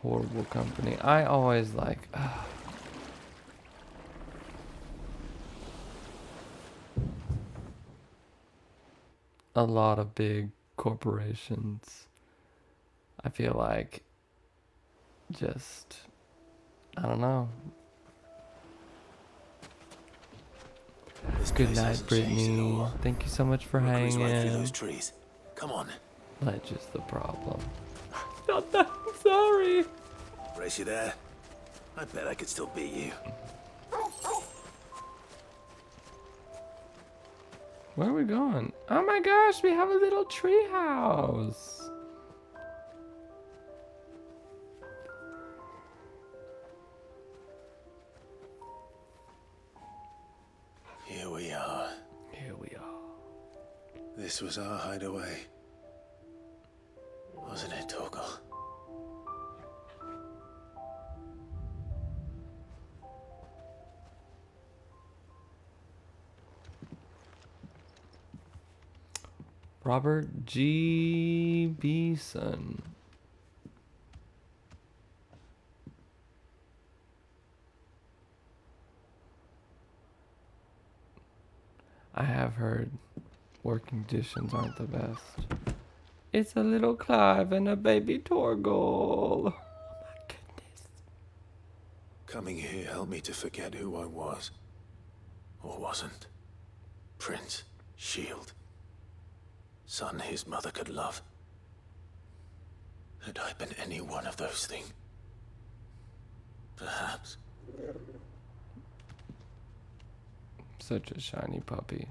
Horrible company. I always like. A lot of big corporations. I feel like just I don't know. This Good place night, hasn't changed at Brittany. all. Thank you so much for We'll cruise hanging. right through those trees. Come on. Ledge is the problem. Not that. I'm sorry. Brace you there. I bet I could still beat you. Where are we going? Oh my gosh, we have a little tree house. Here we are. Here we are. This was our hideaway. Wasn't it, Torgal? Robert G. Beeson. I have heard working conditions aren't the best. It's a little Clive and a baby Torgal. Oh my goodness. Coming here helped me to forget who I was. Or wasn't. Prince, Shield. Son his mother could love. Had I been any one of those things? Perhaps. Such a shiny puppy.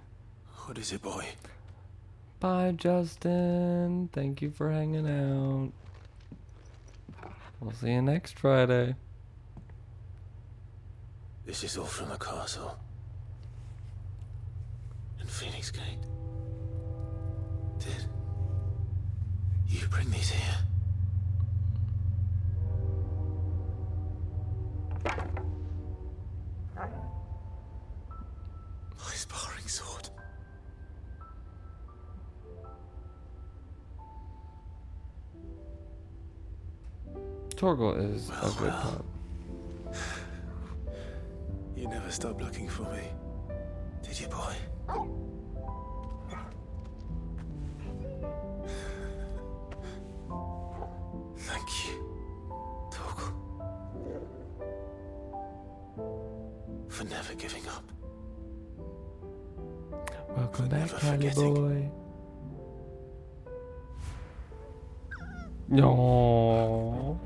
What is it, boy? Bye, Justin. Thank you for hanging out. We'll see you next Friday. This is all from the castle. And Phoenix Gate. Did you bring these here? My sparring sword. Torgal is a good pup. You never stopped looking for me, did you, boy? Thank you, Torgal, for never giving up. Welcome back, never Cali forgetting. boy. No.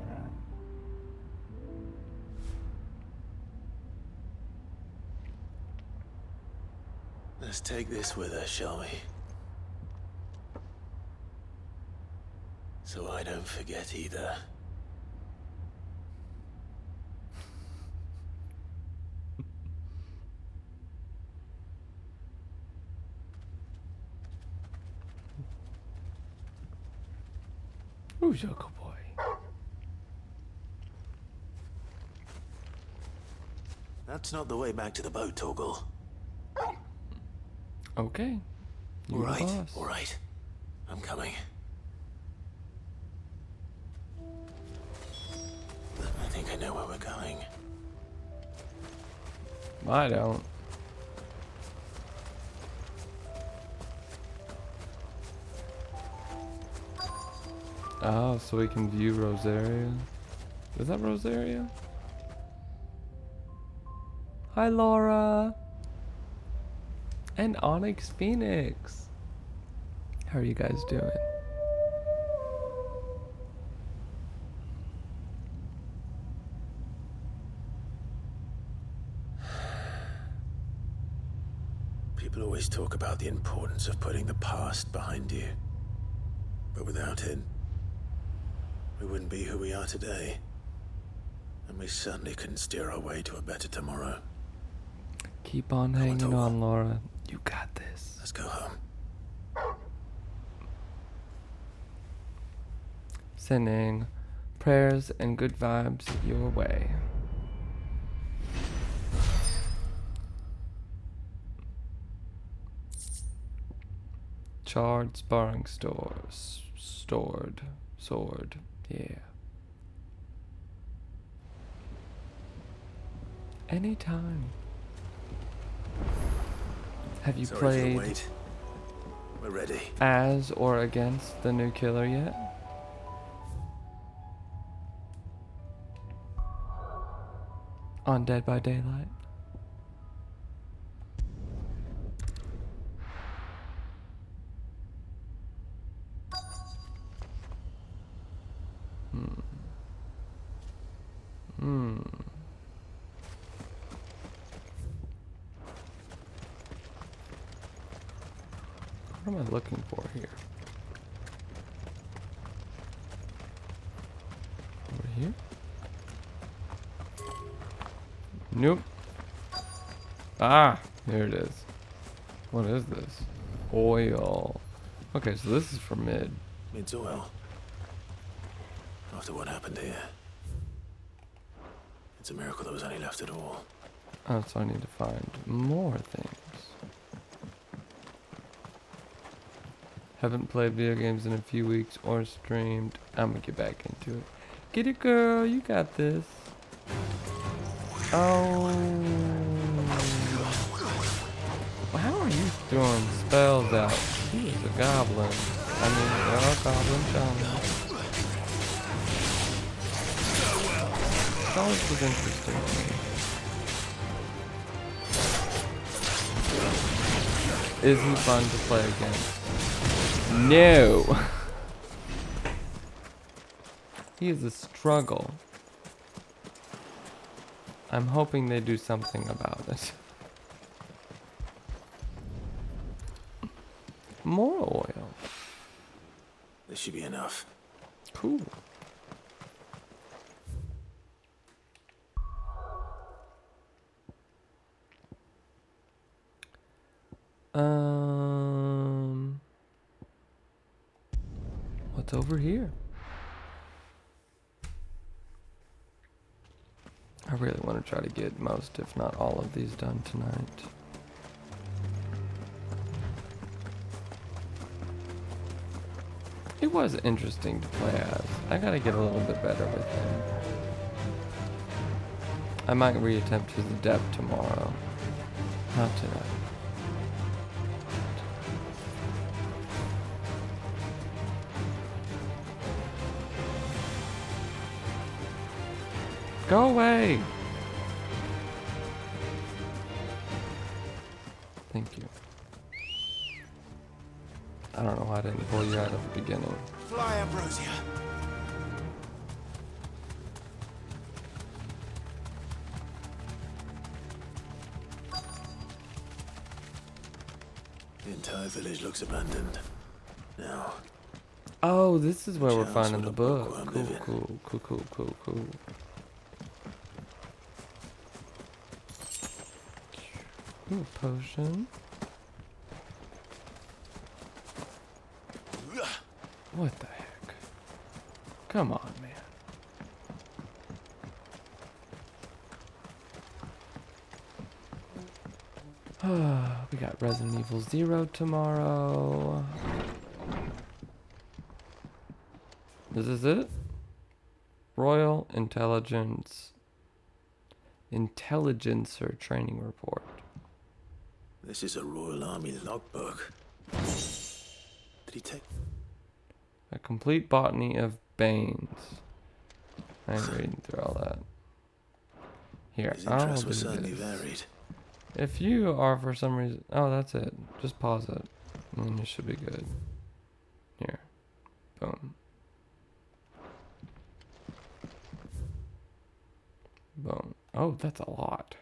Let's take this with us, shall we? So I don't forget either. Ooh, Yoko boy. That's not the way back to the boat, Torgal. Okay. All You're the right, boss. all right. I'm coming. I think I know where we're going. I don't. Oh, so we can view Rosaria. Is that Rosaria? Hi, Laura. And Onyx Phoenix. How are you guys doing? People always talk about the importance of putting the past behind you. But without it, we wouldn't be who we are today. And we certainly couldn't steer our way to a better tomorrow. Keep on hanging on, Laura. You got this. Let's go home. Sending prayers and good vibes your way. Charred sparring stores. Sword. Yeah. Anytime. Have you Sorry for the played wait. We're ready. as or against the new killer yet? On Dead by Daylight? What am I looking for here? Over here? Nope. Ah, here it is. What is this? Oil. Okay, so this is for mid. Mid's oil. After what happened here. It's a miracle there was any left at all. Oh, so I need to find more things. Haven't played video games in a few weeks or streamed. I'm gonna get back into it. Get it, girl. You got this. Oh. Well, how are you throwing spells out? He is a goblin. I mean, there are goblin shamans. That always was interesting to me. Is he fun to play against? No! He is a struggle. I'm hoping they do something about it. More oil. This should be enough. Cool. What's over here? I really want to try to get most, if not all of these done tonight. It was interesting to play as. I gotta get a little bit better with him. I might reattempt his adept tomorrow. Not tonight. Go away! Thank you. I don't know why I didn't pull you out at the beginning. Fly, Ambrosia. The entire village looks abandoned. Now. Oh, this is where we're Chance finding what the a book book. I'm Cool, living. cool. Ooh, potion. What the heck? Come on, man. We got Resident Evil 0 tomorrow. This is it? Royal Intelligencer Training Report. This is a Royal Army logbook. Did he take... A complete botany of Banes. I ain't reading through all that. Here, His I'll interests do were certainly this. varied. If you are for some reason... Oh, that's it. Just pause it. And then you should be good. Here. Boom. Boom. Oh, that's a lot.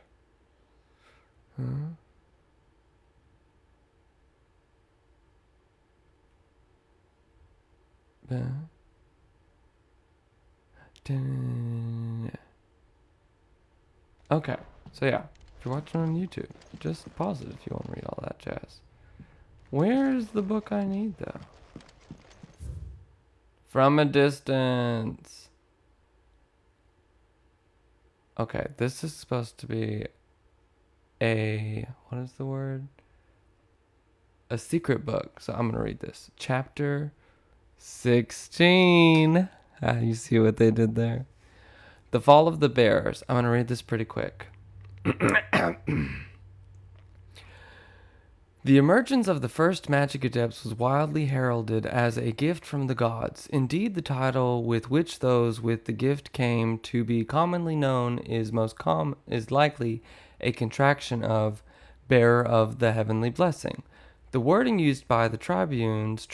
Huh? Okay, so yeah, if you're watching on YouTube, just pause it if you want to read all that jazz. Where's the book I need, though? From a distance. Okay, this is supposed to be a... What is the word? A secret book. So I'm going to read this. Chapter 16. Ah, you see what they did there? The Fall of the Bears. I'm going to read this pretty quick. The emergence of the first magic adepts was wildly heralded as a gift from the gods. Indeed, the title with which those with the gift came to be commonly known is likely a contraction of bearer of the heavenly blessing. The wording used by the tribunes,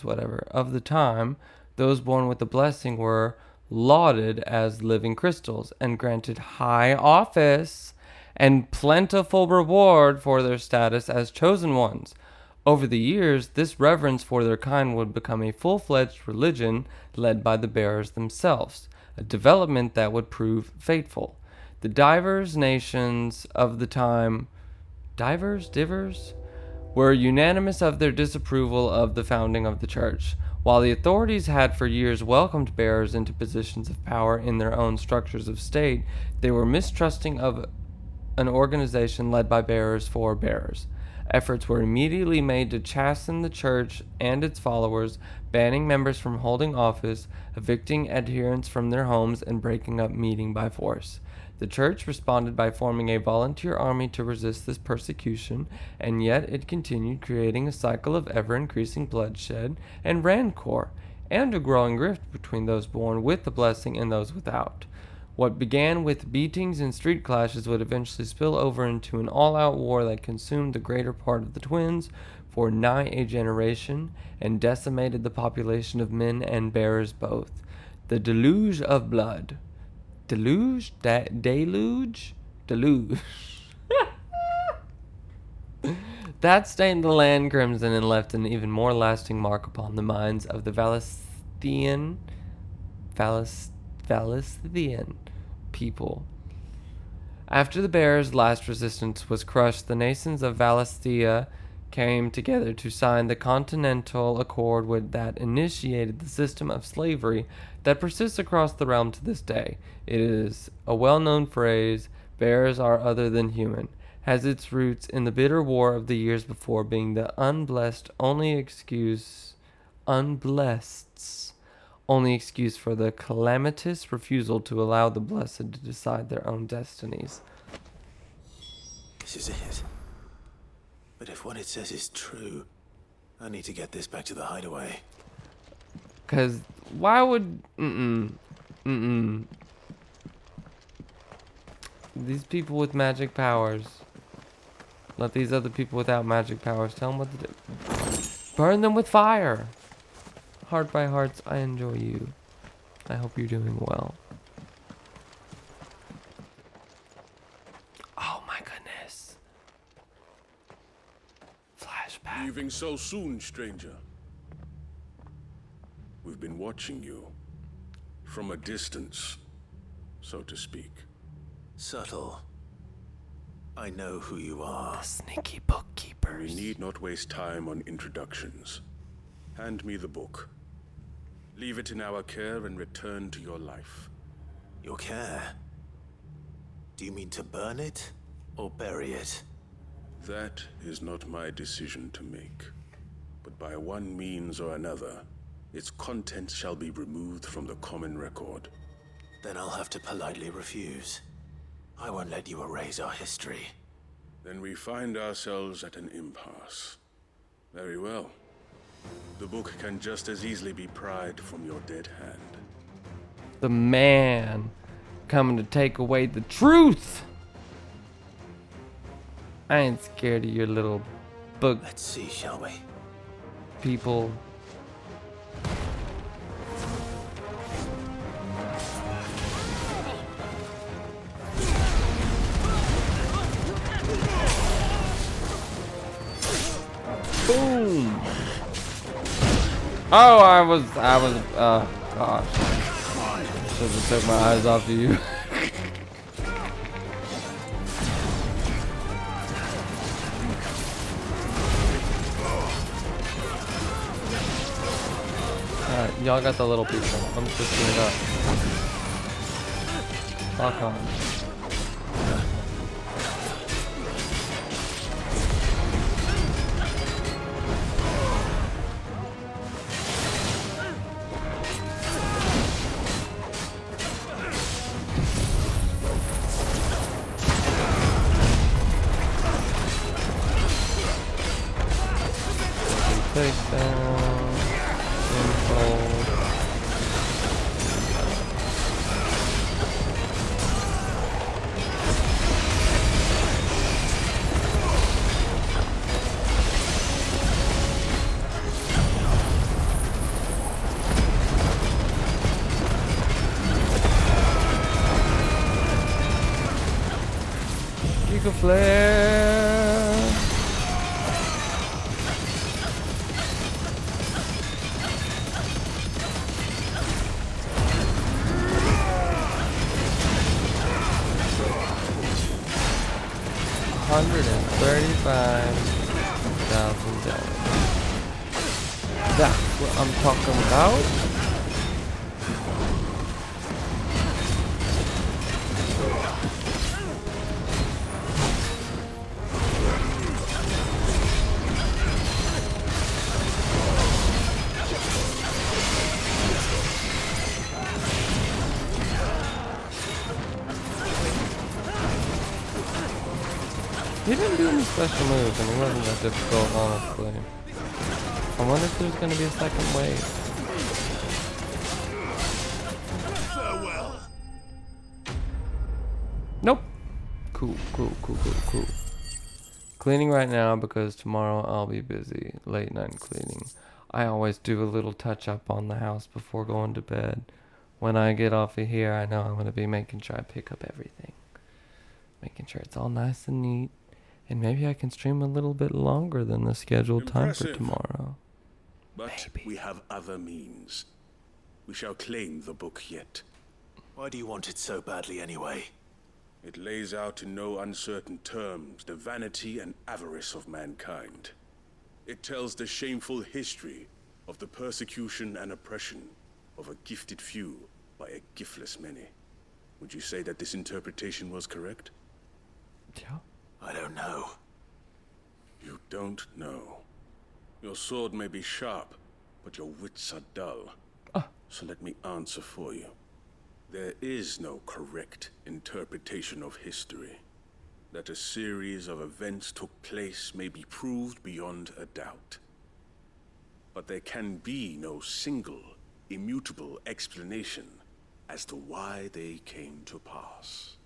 whatever, of the time, those born with the blessing were lauded as living crystals and granted high office and plentiful reward for their status as chosen ones. Over the years, this reverence for their kind would become a full-fledged religion led by the bearers themselves, a development that would prove fateful. The divers nations of the time, were unanimous of their disapproval of the founding of the church. While the authorities had for years welcomed bearers into positions of power in their own structures of state, they were mistrusting of an organization led by bearers for bearers. Efforts were immediately made to chasten the church and its followers, banning members from holding office, evicting adherents from their homes, and breaking up meeting by force. The church responded by forming a volunteer army to resist this persecution, and yet it continued, creating a cycle of ever-increasing bloodshed and rancor, and a growing rift between those born with the blessing and those without. What began with beatings and street clashes would eventually spill over into an all-out war that consumed the greater part of the twins for nigh a generation and decimated the population of men and bearers both. The deluge of blood. Deluge? Deluge? Deluge. That stained the land crimson and left an even more lasting mark upon the minds of the Valisthian people. After the bearers' last resistance was crushed, the nations of Valisthea came together to sign the Continental Accord that initiated the system of slavery that persists across the realm to this day. It is a well-known phrase, bearers are other than human, has its roots in the bitter war of the years before, being the unblessed's only excuse for the calamitous refusal to allow the blessed to decide their own destinies. This is it. But if what it says is true, I need to get this back to the hideaway. Because why would... These people with magic powers let these other people without magic powers tell them what to do. Burn them with fire! Heart by hearts, I enjoy you. I hope you're doing well. Oh my goodness. Flashback. Leaving so soon, stranger? We've been watching you. From a distance, so to speak. Subtle. I know who you are. The sneaky bookkeepers. We need not waste time on introductions. Hand me the book. Leave it in our care and return to your life. Your care? Do you mean to burn it or bury it? That is not my decision to make. But by one means or another, its contents shall be removed from the common record. Then I'll have to politely refuse. I won't let you erase our history. Then we find ourselves at an impasse. Very well. The book can just as easily be pried from your dead hand. The man coming to take away the truth. I ain't scared of your little book. Let's see, shall we? People. Boom. Oh, I was, gosh. Should have took my eyes off of you. Alright, y'all got the little people. I'm switching it up. Lock on. Take down. Info. Giga flare. $135,000. That's what I'm talking about. He didn't do any special moves, and it wasn't that difficult, honestly. I wonder if there's gonna be a second wave. Farewell. Nope. Cool. Cleaning right now because tomorrow I'll be busy. Late night cleaning. I always do a little touch up on the house before going to bed. When I get off of here, I know I'm gonna be making sure I pick up everything. Making sure it's all nice and neat. And maybe I can stream a little bit longer than the scheduled time for tomorrow. But maybe. We have other means. We shall claim the book yet. Why do you want it so badly anyway? It lays out in no uncertain terms the vanity and avarice of mankind. It tells the shameful history of the persecution and oppression of a gifted few by a giftless many. Would you say that this interpretation was correct? Yeah. I don't know. You don't know. Your sword may be sharp, but your wits are dull. So let me answer for you. There is no correct interpretation of history. That a series of events took place may be proved beyond a doubt. But there can be no single, immutable explanation as to why they came to pass.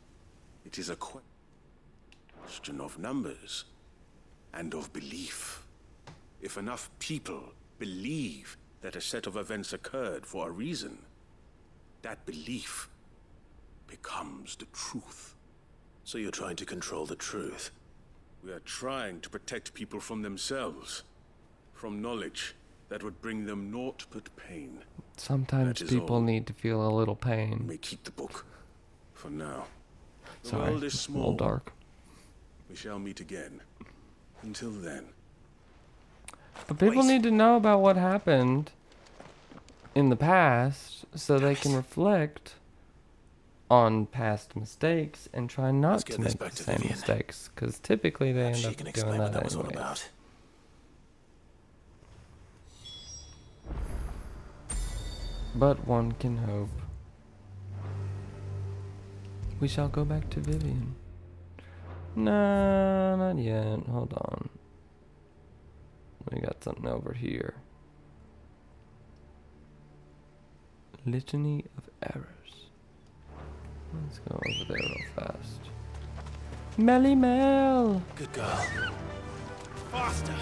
It is a question of numbers and of belief. If enough people believe that a set of events occurred for a reason, that belief becomes the truth. So you're trying to control the truth? We are trying to protect people from themselves, from knowledge that would bring them naught but pain. Sometimes people need to feel a little pain. You may keep the book for now. The Sorry, world is it's a small. little dark. We shall meet again. Until then. But people need to know about what happened in the past so they can reflect on past mistakes and try not to make the same mistakes. Because typically they end up doing that anyway. But one can hope. We shall go back to Vivian. No, not yet. Hold on. We got something over here. Litany of errors. Let's go over there real fast. Melly Mel! Good girl. Faster!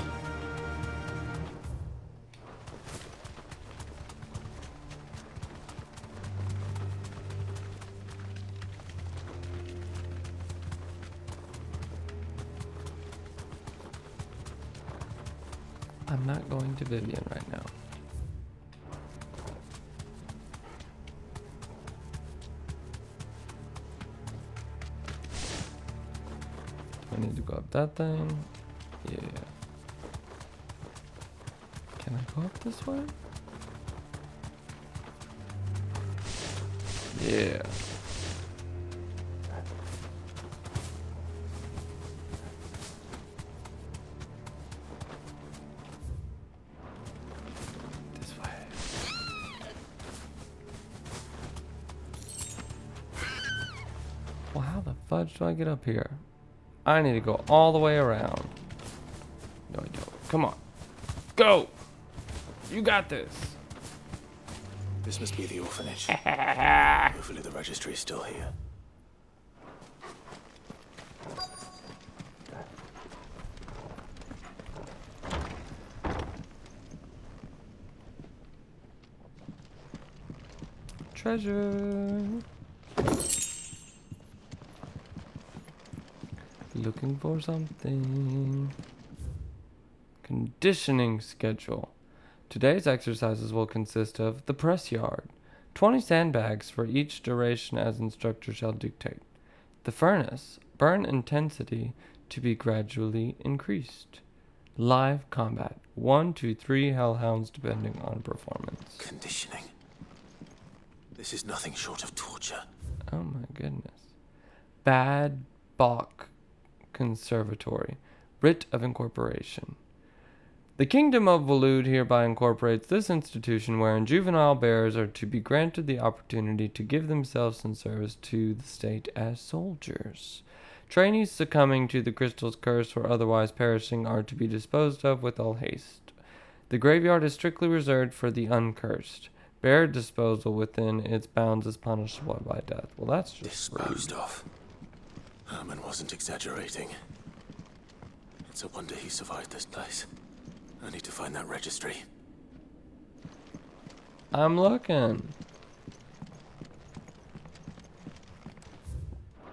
I'm not going to Vivian right now. I need to go up that thing. Yeah. Can I go up this way? Yeah. This way. Well, how the fudge do I get up here? I need to go all the way around. No, I don't. Come on. Go! You got this. This must be the orphanage. Hopefully the registry is still here. Treasure. Looking for something. Conditioning schedule. Today's exercises will consist of the press yard, 20 sandbags for each duration as instructor shall dictate. The furnace, burn intensity to be gradually increased. Live combat, 1 to 3 hellhounds depending on performance. Conditioning. This is nothing short of torture. Oh my goodness. Bad Bach Conservatory, writ of incorporation. The Kingdom of Waloed hereby incorporates this institution wherein juvenile bearers are to be granted the opportunity to give themselves in service to the state as soldiers. Trainees succumbing to the crystal's curse or otherwise perishing are to be disposed of with all haste. The graveyard is strictly reserved for the uncursed. Bear disposal within its bounds is punishable by death. Well, that's just disposed of. Herman wasn't exaggerating. It's a wonder he survived this place. I need to find that registry. I'm looking.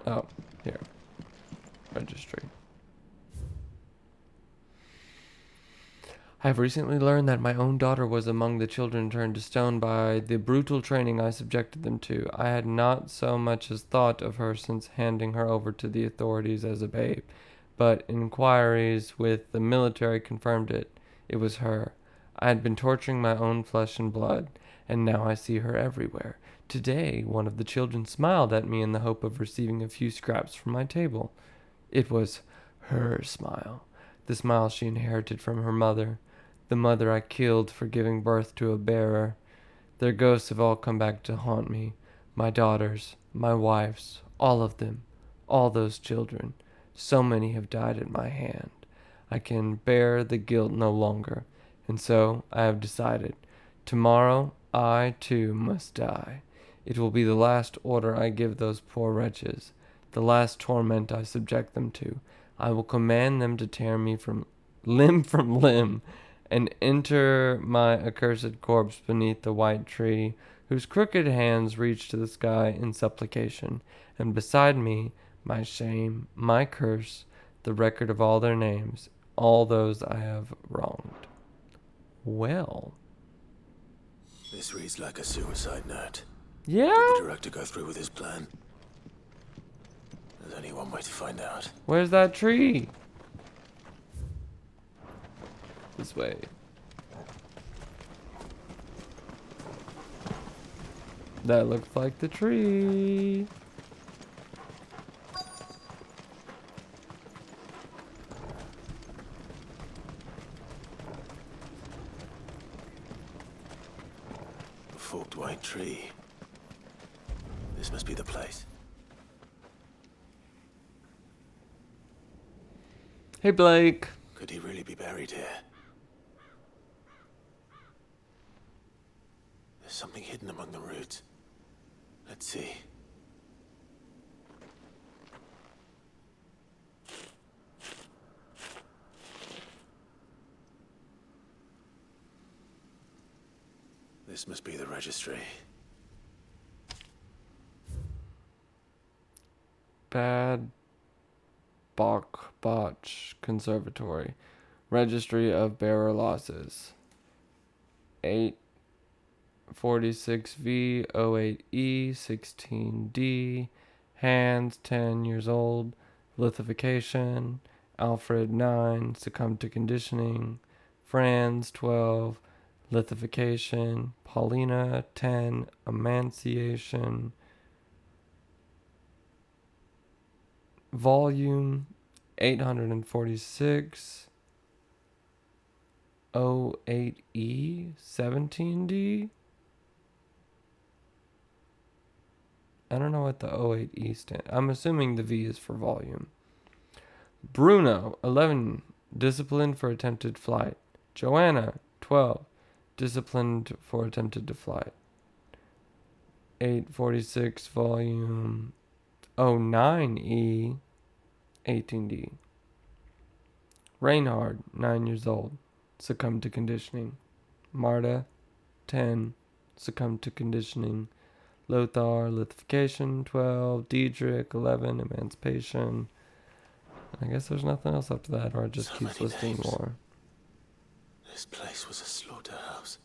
Oh, here. Registry. I have recently learned that my own daughter was among the children turned to stone by the brutal training I subjected them to. I had not so much as thought of her since handing her over to the authorities as a babe, but inquiries with the military confirmed it. It was her. I had been torturing my own flesh and blood, and now I see her everywhere. Today, one of the children smiled at me in the hope of receiving a few scraps from my table. It was her smile, the smile she inherited from her mother, the mother I killed for giving birth to a bearer. Their ghosts have all come back to haunt me. My daughters, my wives, all of them, all those children. So many have died at my hand. I can bear the guilt no longer, and so I have decided. Tomorrow I too must die. It will be the last order I give those poor wretches, the last torment I subject them to. I will command them to tear me from limb, and enter my accursed corpse beneath the white tree, whose crooked hands reach to the sky in supplication, and beside me my shame, my curse, the record of all their names, all those I have wronged. Well. This reads like a suicide note. Yeah? Did the director go through with his plan? There's only one way to find out. Where's that tree? This way. That looks like the tree. A forked white tree. This must be the place. Hey, Blake. Could he really be buried here? There's Something hidden among the roots. Let's see. This must be the registry. Bad Botch Conservatory. Registry of Bearer Losses. 846V 08E 16D. Hands 10 years old. Lithification. Alfred 9. Succumbed to conditioning. Franz 12. Lithification. Paulina 10. Emanciation. Volume 846 08E 17D. I don't know what the 08E stands. I'm assuming the V is for volume. Bruno 11 disciplined for attempted flight. Joanna 12 disciplined for attempted to flight. 846 volume 09E 18D. Reinhard, 9 years old, succumbed to conditioning. Marta, 10, succumbed to conditioning. Lothar, lithification, 12. Diedrich, 11, emancipation. I guess there's nothing else after that, or it just keeps listing names. more. This place was a slaughterhouse.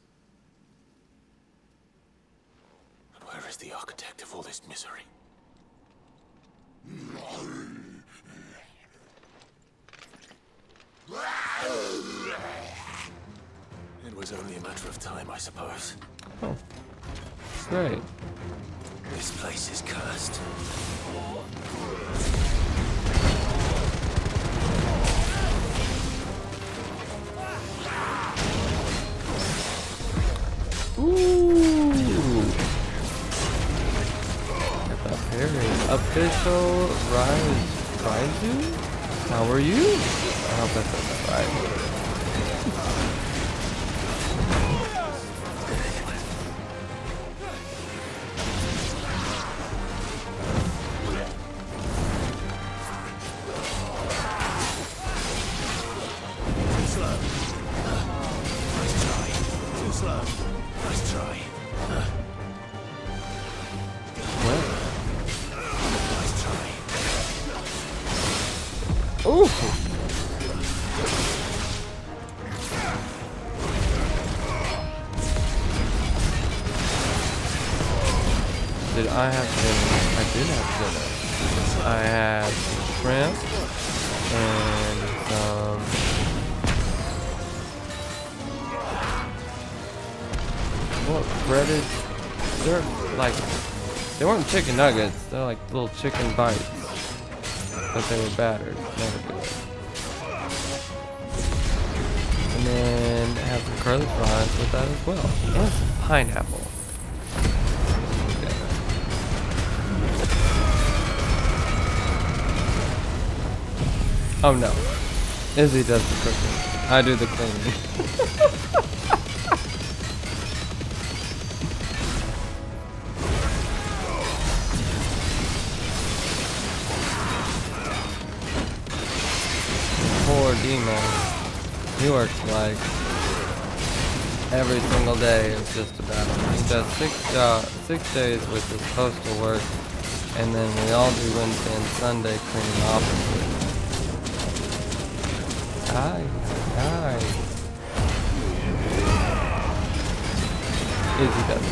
And where is the architect of all this misery? It was only a matter of time, I suppose. Oh, great. This place is cursed. Ooh! Get that parry. Official Raizu? How are you? I hope I said that right. Ooh! Did I have dinner? I did have dinner. I had shrimp and some breaded. They're like, they weren't chicken nuggets. They're like little chicken bites, but they were battered. Never good. And then have some curly fries with that as well, and some pineapple. Oh no. Izzy does the cooking. I do the cleaning. Poor D-Man. He works like every single day is just about. He does 6 days with his postal work, and then we all do Wednesday and Sunday cleaning offices. Hi. Izzy does it.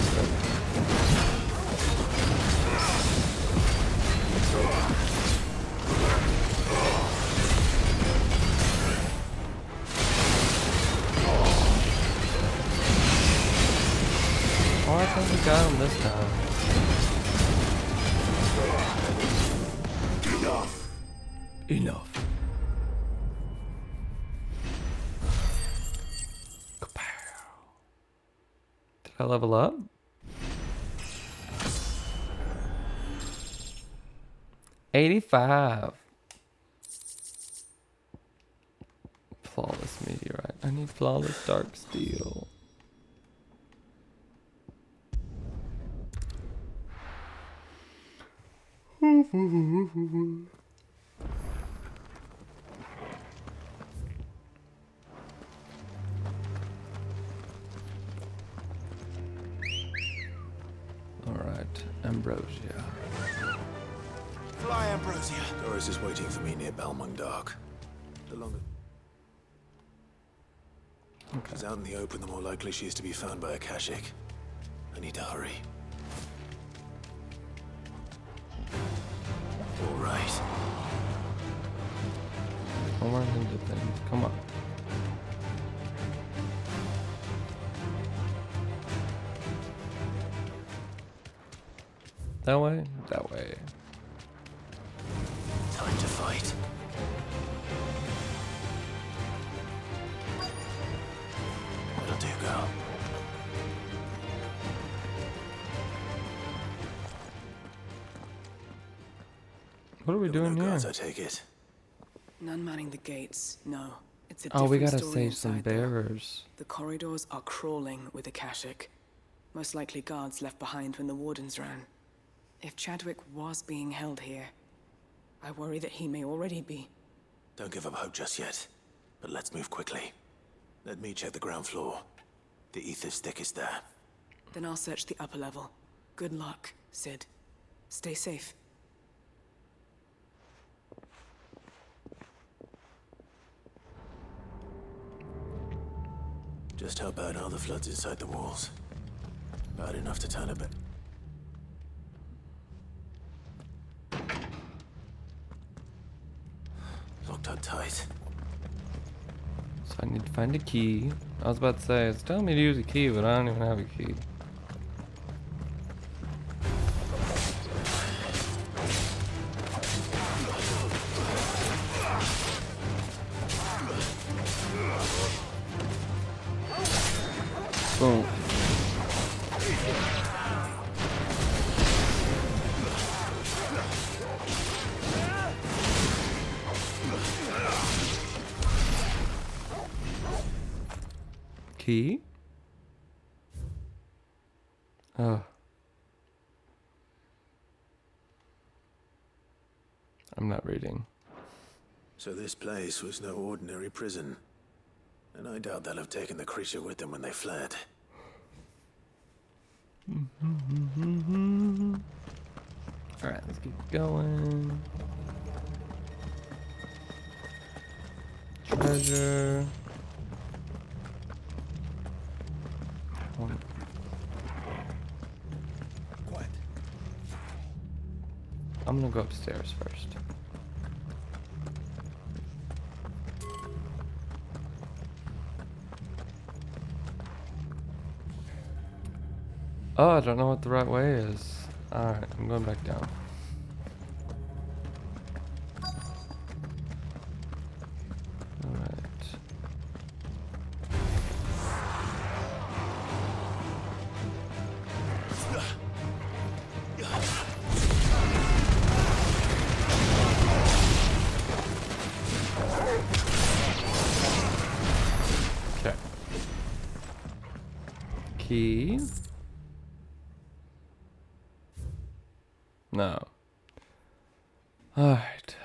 Oh, I think we got him this time. Enough. Did I level up? $85. Flawless meteorite. I need flawless dark steel. Alright, Ambrosia. Fly, Ambrosia. Doris is waiting for me near Balmung Dark. The longer... Okay. She's out in the open, the more likely she is to be found by a Kashik. I need to hurry. All right. Come on into things. Come on. That way? That way. Time to fight. That'll do, girl. What are we doing here? Guards, I take it. None manning the gates, no. It's a Oh, we different gotta story save some inside there. bearers. The corridors are crawling with Akashic. Most likely guards left behind when the wardens ran. If Chadwick was being held here, I worry that he may already be. Don't give up hope just yet, but let's move quickly. Let me check the ground floor. The ether's thickest there. Then I'll search the upper level. Good luck, Sid. Stay safe. Just how bad are the floods inside the walls? Bad enough to turn a bit. Locked up tight. So I need to find a key. I was about to say, it's telling me to use a key, but I don't even have a key. Boom. Key? Oh. I'm not reading. So this place was no ordinary prison. And I doubt they'll have taken the creature with them when they fled. Alright, let's keep going. Treasure. Quiet. I'm gonna go upstairs first. Oh, I don't know what the right way is. Alright, I'm going back down. Alright. Okay. Key. No. Alright.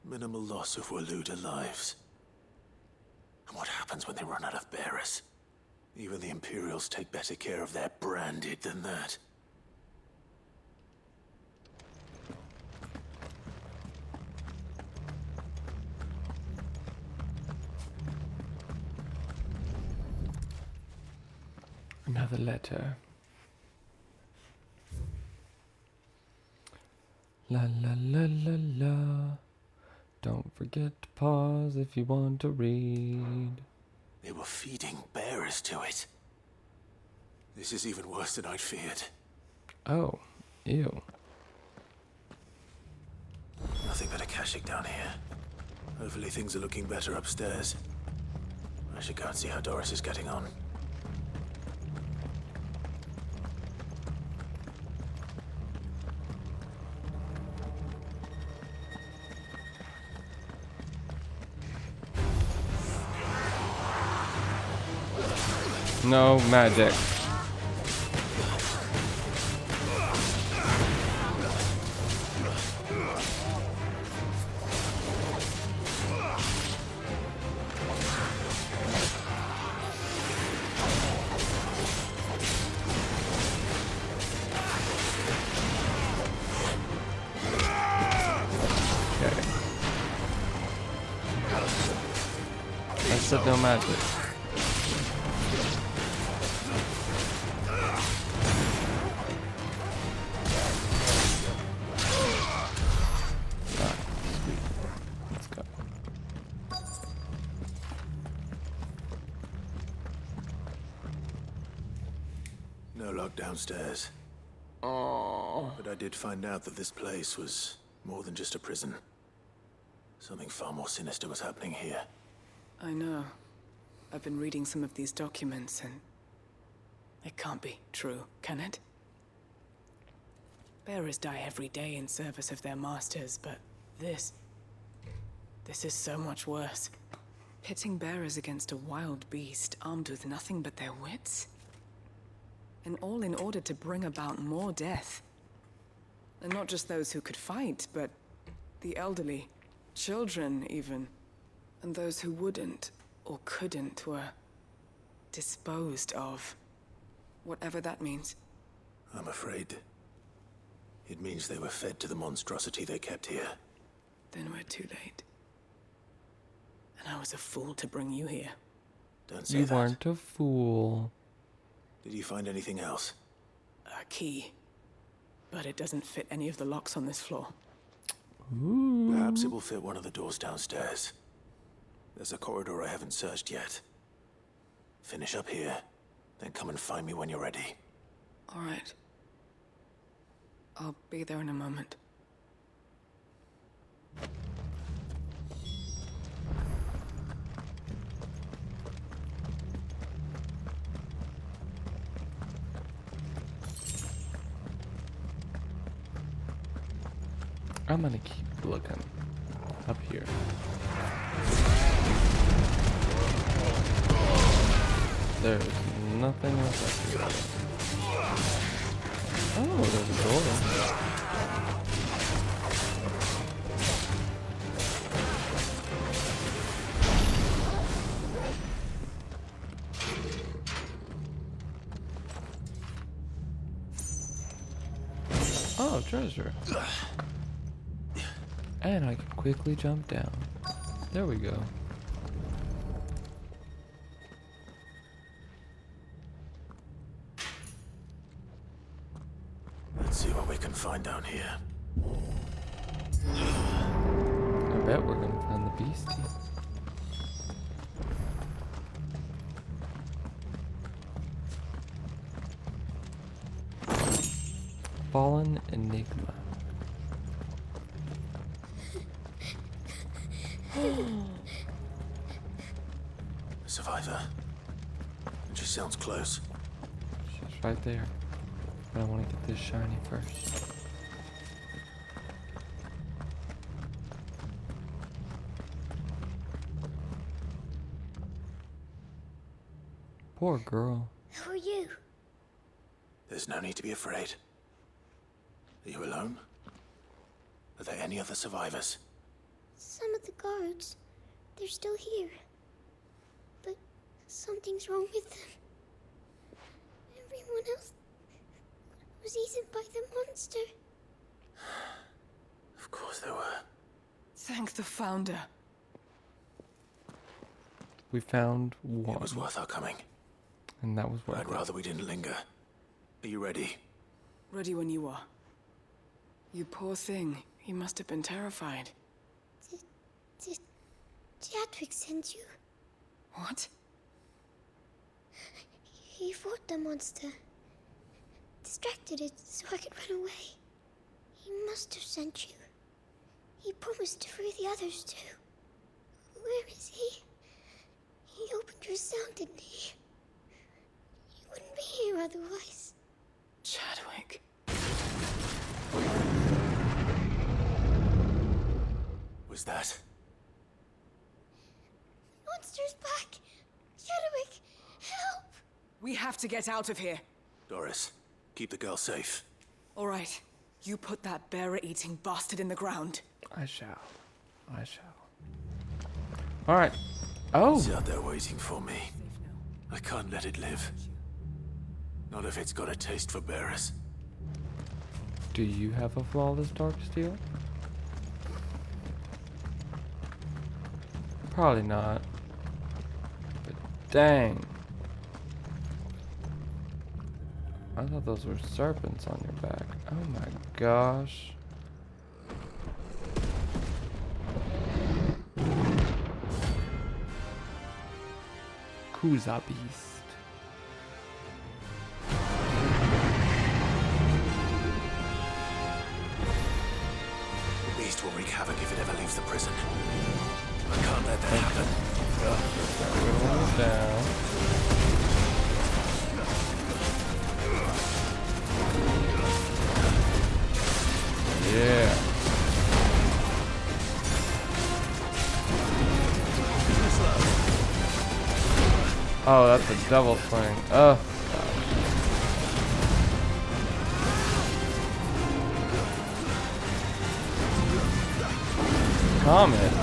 Minimal loss of Waluda lives. And what happens when they run out of bearers? Even the Imperials take better care of their branded than that. Another letter. La la la la la. Don't forget to pause if you want to read. They were feeding bearers to it. This is even worse than I'd feared. Oh, ew. Nothing but a Kashik down here. Hopefully things are looking better upstairs. I should go and see how Doris is getting on. No magic. said no magic. Let's go. No lock downstairs. Oh. But I did find out that this place was more than just a prison. Something far more sinister was happening here. I know. I've been reading some of these documents, and it can't be true, can it? Bearers die every day in service of their masters, but this is so much worse. Pitting bearers against a wild beast armed with nothing but their wits? And all in order to bring about more death. And not just those who could fight, but the elderly, children even. And those who wouldn't or couldn't were disposed of. Whatever that means. I'm afraid it means they were fed to the monstrosity they kept here. Then we're too late. And I was a fool to bring you here. Don't say You that. weren't a fool. Did you find anything else? A key. But it doesn't fit any of the locks on this floor. Ooh. Perhaps it will fit one of the doors downstairs. There's a corridor I haven't searched yet. Finish up here, then come and find me when you're ready. All right. I'll be there in a moment. I'm gonna keep looking up here. There's nothing else up here. Oh, there's a door. Oh, treasure. And I can quickly jump down. There we go. Let's see what we can find down here. I bet we're gonna find the beastie. Fallen Enigma. Survivor. And she sounds close. She's right there. But I want to get this shiny first. Poor girl. Who are you? There's no need to be afraid. Are you alone? Are there any other survivors? Some of the guards. They're still here. But something's wrong with them. Everyone else was eaten by the monster. Of course there were. Thank the Founder. We found one. It was worth our coming. And that was worth I'd rather we didn't linger. Are you ready? Ready when you are. You poor thing. He must have been terrified. Did Chadwick send you? What? He fought the monster. Distracted it so I could run away. He must have sent you. He promised to free the others too. Where is he? He opened your cell, didn't he? You wouldn't be here otherwise. Chadwick. Was that? Monster's back! Chadwick, help! We have to get out of here. Doris, keep the girl safe. All right. You put that bearer-eating bastard in the ground. I shall. I shall. Alright. Oh! It's out there waiting for me. I can't let it live. Not if it's got a taste for bearers. Do you have a flawless darksteel? Probably not. Dang. I thought those were serpents on your back. Oh my gosh. Kuza beast. The beast will wreak havoc if it ever leaves the prison. I can't let that happen. Down. Yeah. Oh, that's a double swing. Oh, gosh. Comet.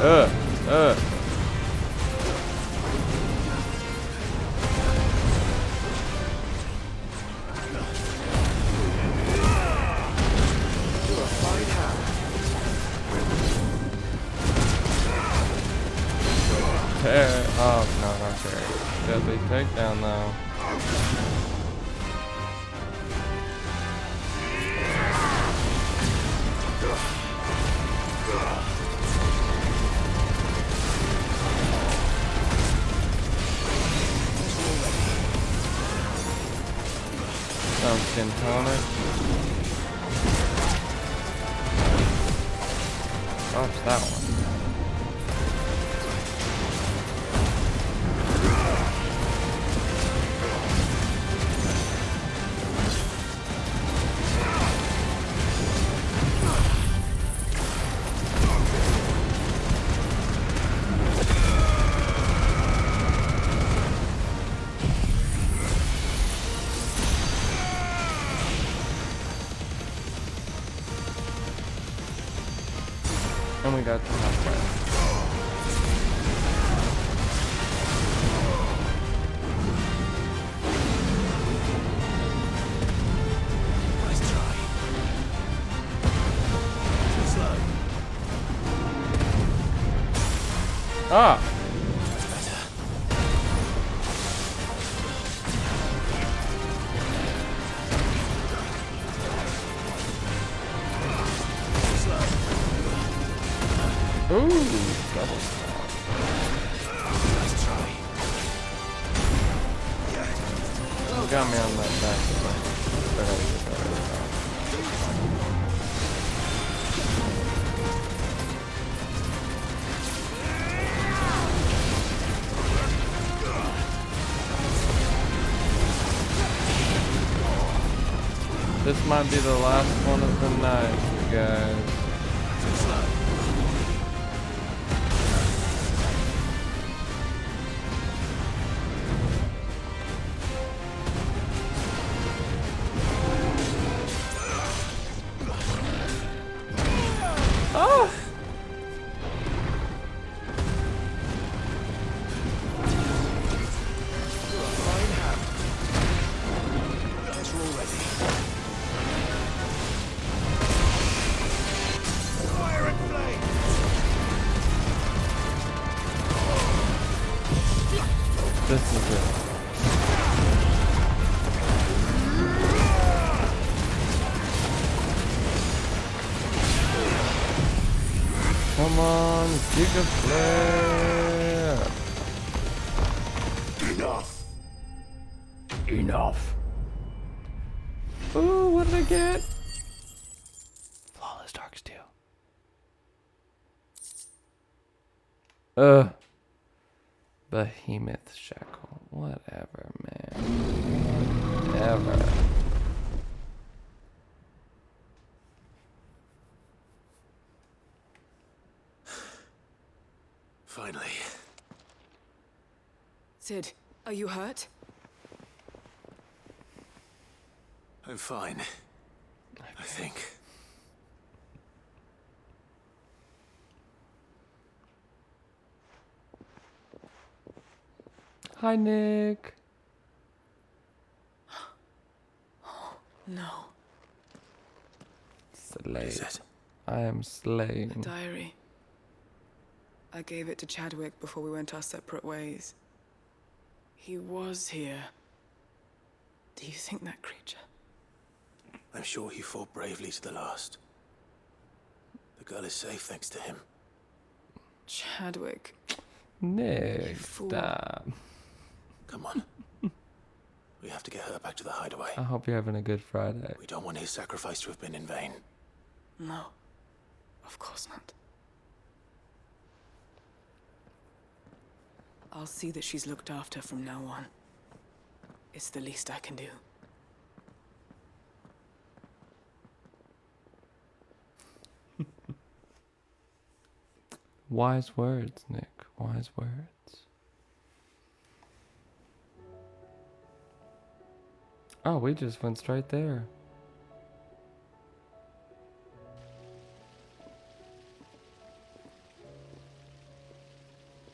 Oh, no, not Terry. Deadly takedown, though. Some skin tonic. Watch that one. And we got to halfway. Nice try. Too slow. Ah! That's better. Slow. Ooh, double. Nice try. You got me on that back. This might be the last one of the night, you guys. Too slow. Oh! Fine hand. Guess we're all ready. Fire and flame! This is it. Come on, Giga Flare! Enough! Enough. Ooh, what did I get? Flawless darksteel. Behemoth shackle. Whatever, man. Whatever. Finally. Sid, are you hurt? I'm fine. I think. Hi, Nick. No. Slay. I am slaying. A diary. I gave it to Chadwick before we went our separate ways. He was here. Do you think that creature? I'm sure he fought bravely to the last. The girl is safe thanks to him. Chadwick. Nick, fool. stop. Come on. We have to get her back to the hideaway. I hope you're having a good Friday. We don't want his sacrifice to have been in vain. No, of course not. I'll see that she's looked after from now on. It's the least I can do. Wise words, Nick. Wise words. Oh, we just went straight there.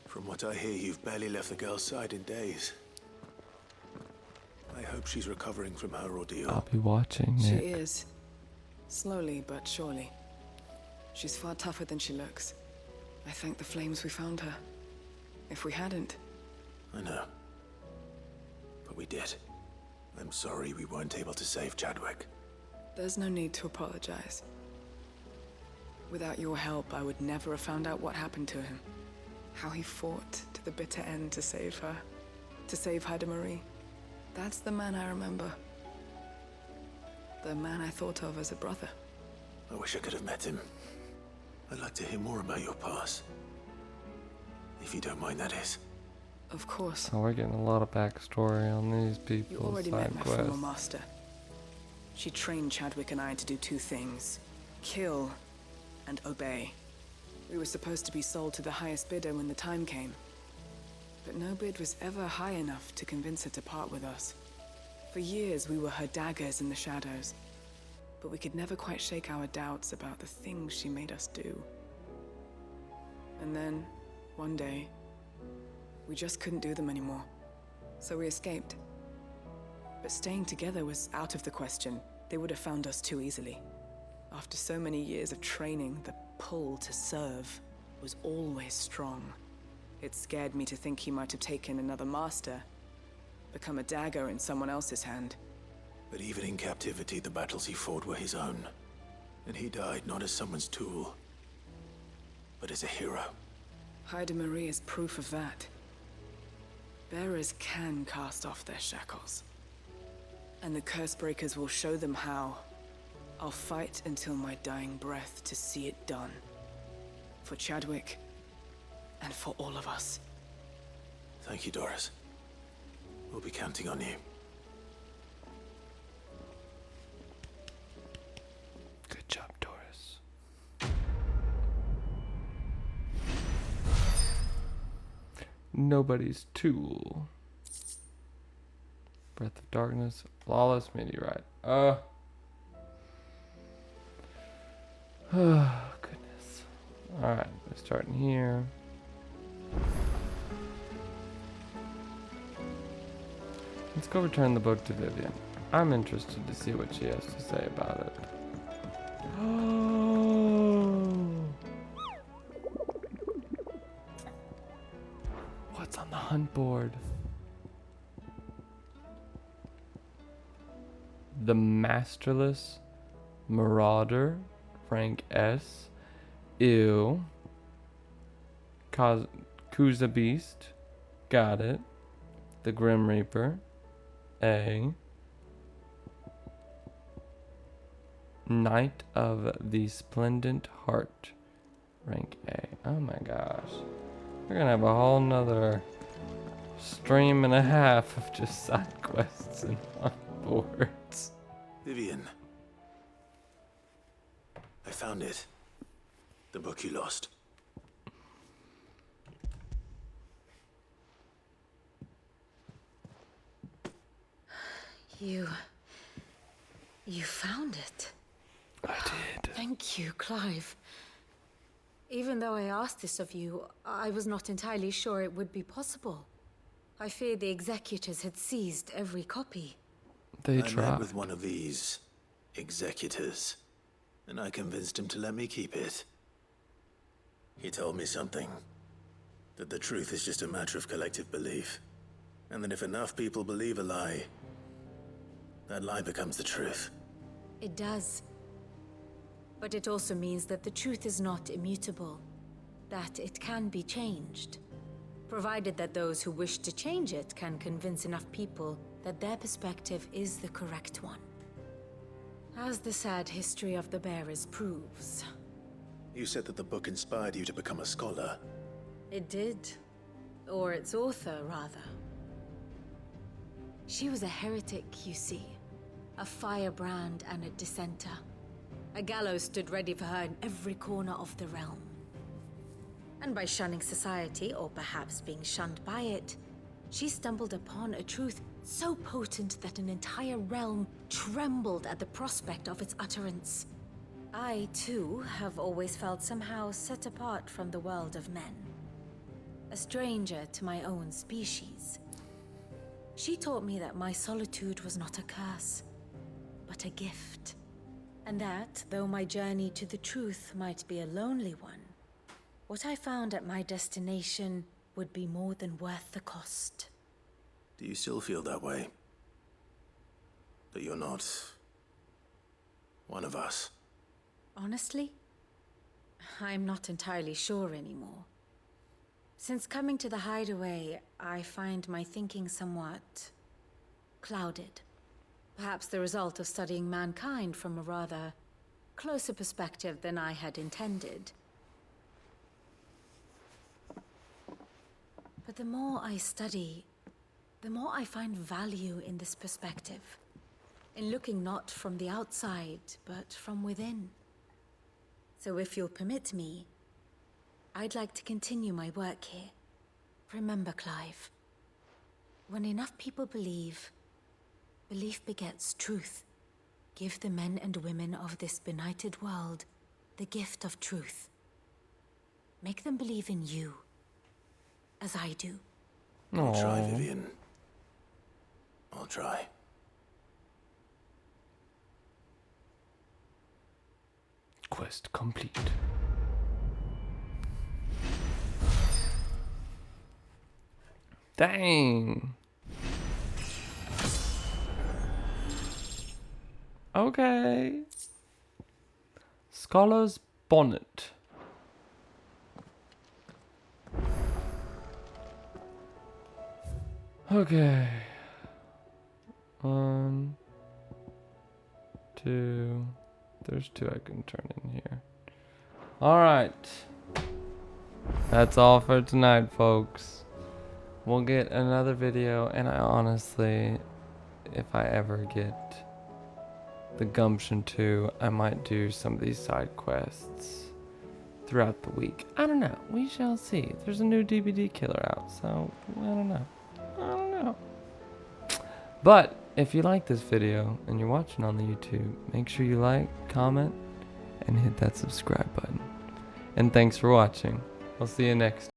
From what I hear, you've barely left the girl's side in days. I hope she's recovering from her ordeal. I'll be watching, She Nick. is. Slowly but surely. She's far tougher than she looks. I thank the flames we found her. If we hadn't... I know. But we did. I'm sorry we weren't able to save Chadwick. There's no need to apologize. Without your help, I would never have found out what happened to him. How he fought to the bitter end to save her. To save Haida Marie. That's the man I remember. The man I thought of as a brother. I wish I could have met him. I'd like to hear more about your past. If you don't mind, that is. Of course. Oh, we're getting a lot of backstory on these You people's already side met my former quests. master. She trained Chadwick and I to do two things. Kill and obey. We were supposed to be sold to the highest bidder when the time came. But no bid was ever high enough to convince her to part with us. For years, we were her daggers in the shadows. But we could never quite shake our doubts about the things she made us do. And then, one day, we just couldn't do them anymore. So we escaped. But staying together was out of the question. They would have found us too easily. After so many years of training, the pull to serve was always strong. It scared me to think he might have taken another master, become a dagger in someone else's hand. But even in captivity, the battles he fought were his own. And he died not as someone's tool, but as a hero. Haida Marie is proof of that. Bearers can cast off their shackles. And the curse breakers will show them how. I'll fight until my dying breath to see it done. For Chadwick, and for all of us. Thank you, Doris. We'll be counting on you. Good job, Doris. Nobody's tool. Breath of darkness. Flawless meteorite. Oh, goodness. Alright, we're starting here. Let's go return the book to Vivian. I'm interested to see what she has to say about it. What's on the hunt board? The Masterless Marauder, rank S. Ew. Kuza Beast. Got it. The Grim Reaper. A. Knight of the Splendent Heart. Rank A. Oh my gosh. We're gonna have a whole nother stream and a half of just side quests and on boards. Vivian. I found it. The book you lost. You found it. I did. Thank you, Clive. Even though I asked this of you, I was not entirely sure it would be possible. I feared the executors had seized every copy. They I tried. met with one of these executors, and I convinced him to let me keep it. He told me something. That the truth is just a matter of collective belief. And then if enough people believe a lie, that lie becomes the truth. It does. But it also means that the truth is not immutable, that it can be changed, provided that those who wish to change it can convince enough people that their perspective is the correct one. As the sad history of the bearers proves. You said that the book inspired you to become a scholar. It did. Or its author, rather. She was a heretic, you see. A firebrand and a dissenter. A gallows stood ready for her in every corner of the realm. And by shunning society, or perhaps being shunned by it, she stumbled upon a truth so potent that an entire realm trembled at the prospect of its utterance. I, too, have always felt somehow set apart from the world of men. A stranger to my own species. She taught me that my solitude was not a curse, but a gift. And that, though my journey to the truth might be a lonely one, what I found at my destination would be more than worth the cost. Do you still feel that way? That you're not one of us? Honestly, I'm not entirely sure anymore. Since coming to the hideaway, I find my thinking somewhat clouded. Perhaps the result of studying mankind from a rather closer perspective than I had intended. But the more I study, the more I find value in this perspective. In looking not from the outside, but from within. So if you'll permit me, I'd like to continue my work here. Remember, Clive, when enough people believe, belief begets truth. Give the men and women of this benighted world the gift of truth. Make them believe in you, as I do. I'll try, Vivian. I'll try. Quest complete. Dang. Okay. Scholar's bonnet. Okay. 1, 2. There's 2 I can turn in here. Alright. That's all for tonight, folks. We'll get another video, and I honestly, if I ever get the gumption to, I might do some of these side quests throughout the week. I don't know. We shall see. There's a new DVD killer out, so I don't know. But if you like this video and you're watching on the YouTube, make sure you like, comment, and hit that subscribe button. And thanks for watching. I'll see you next time.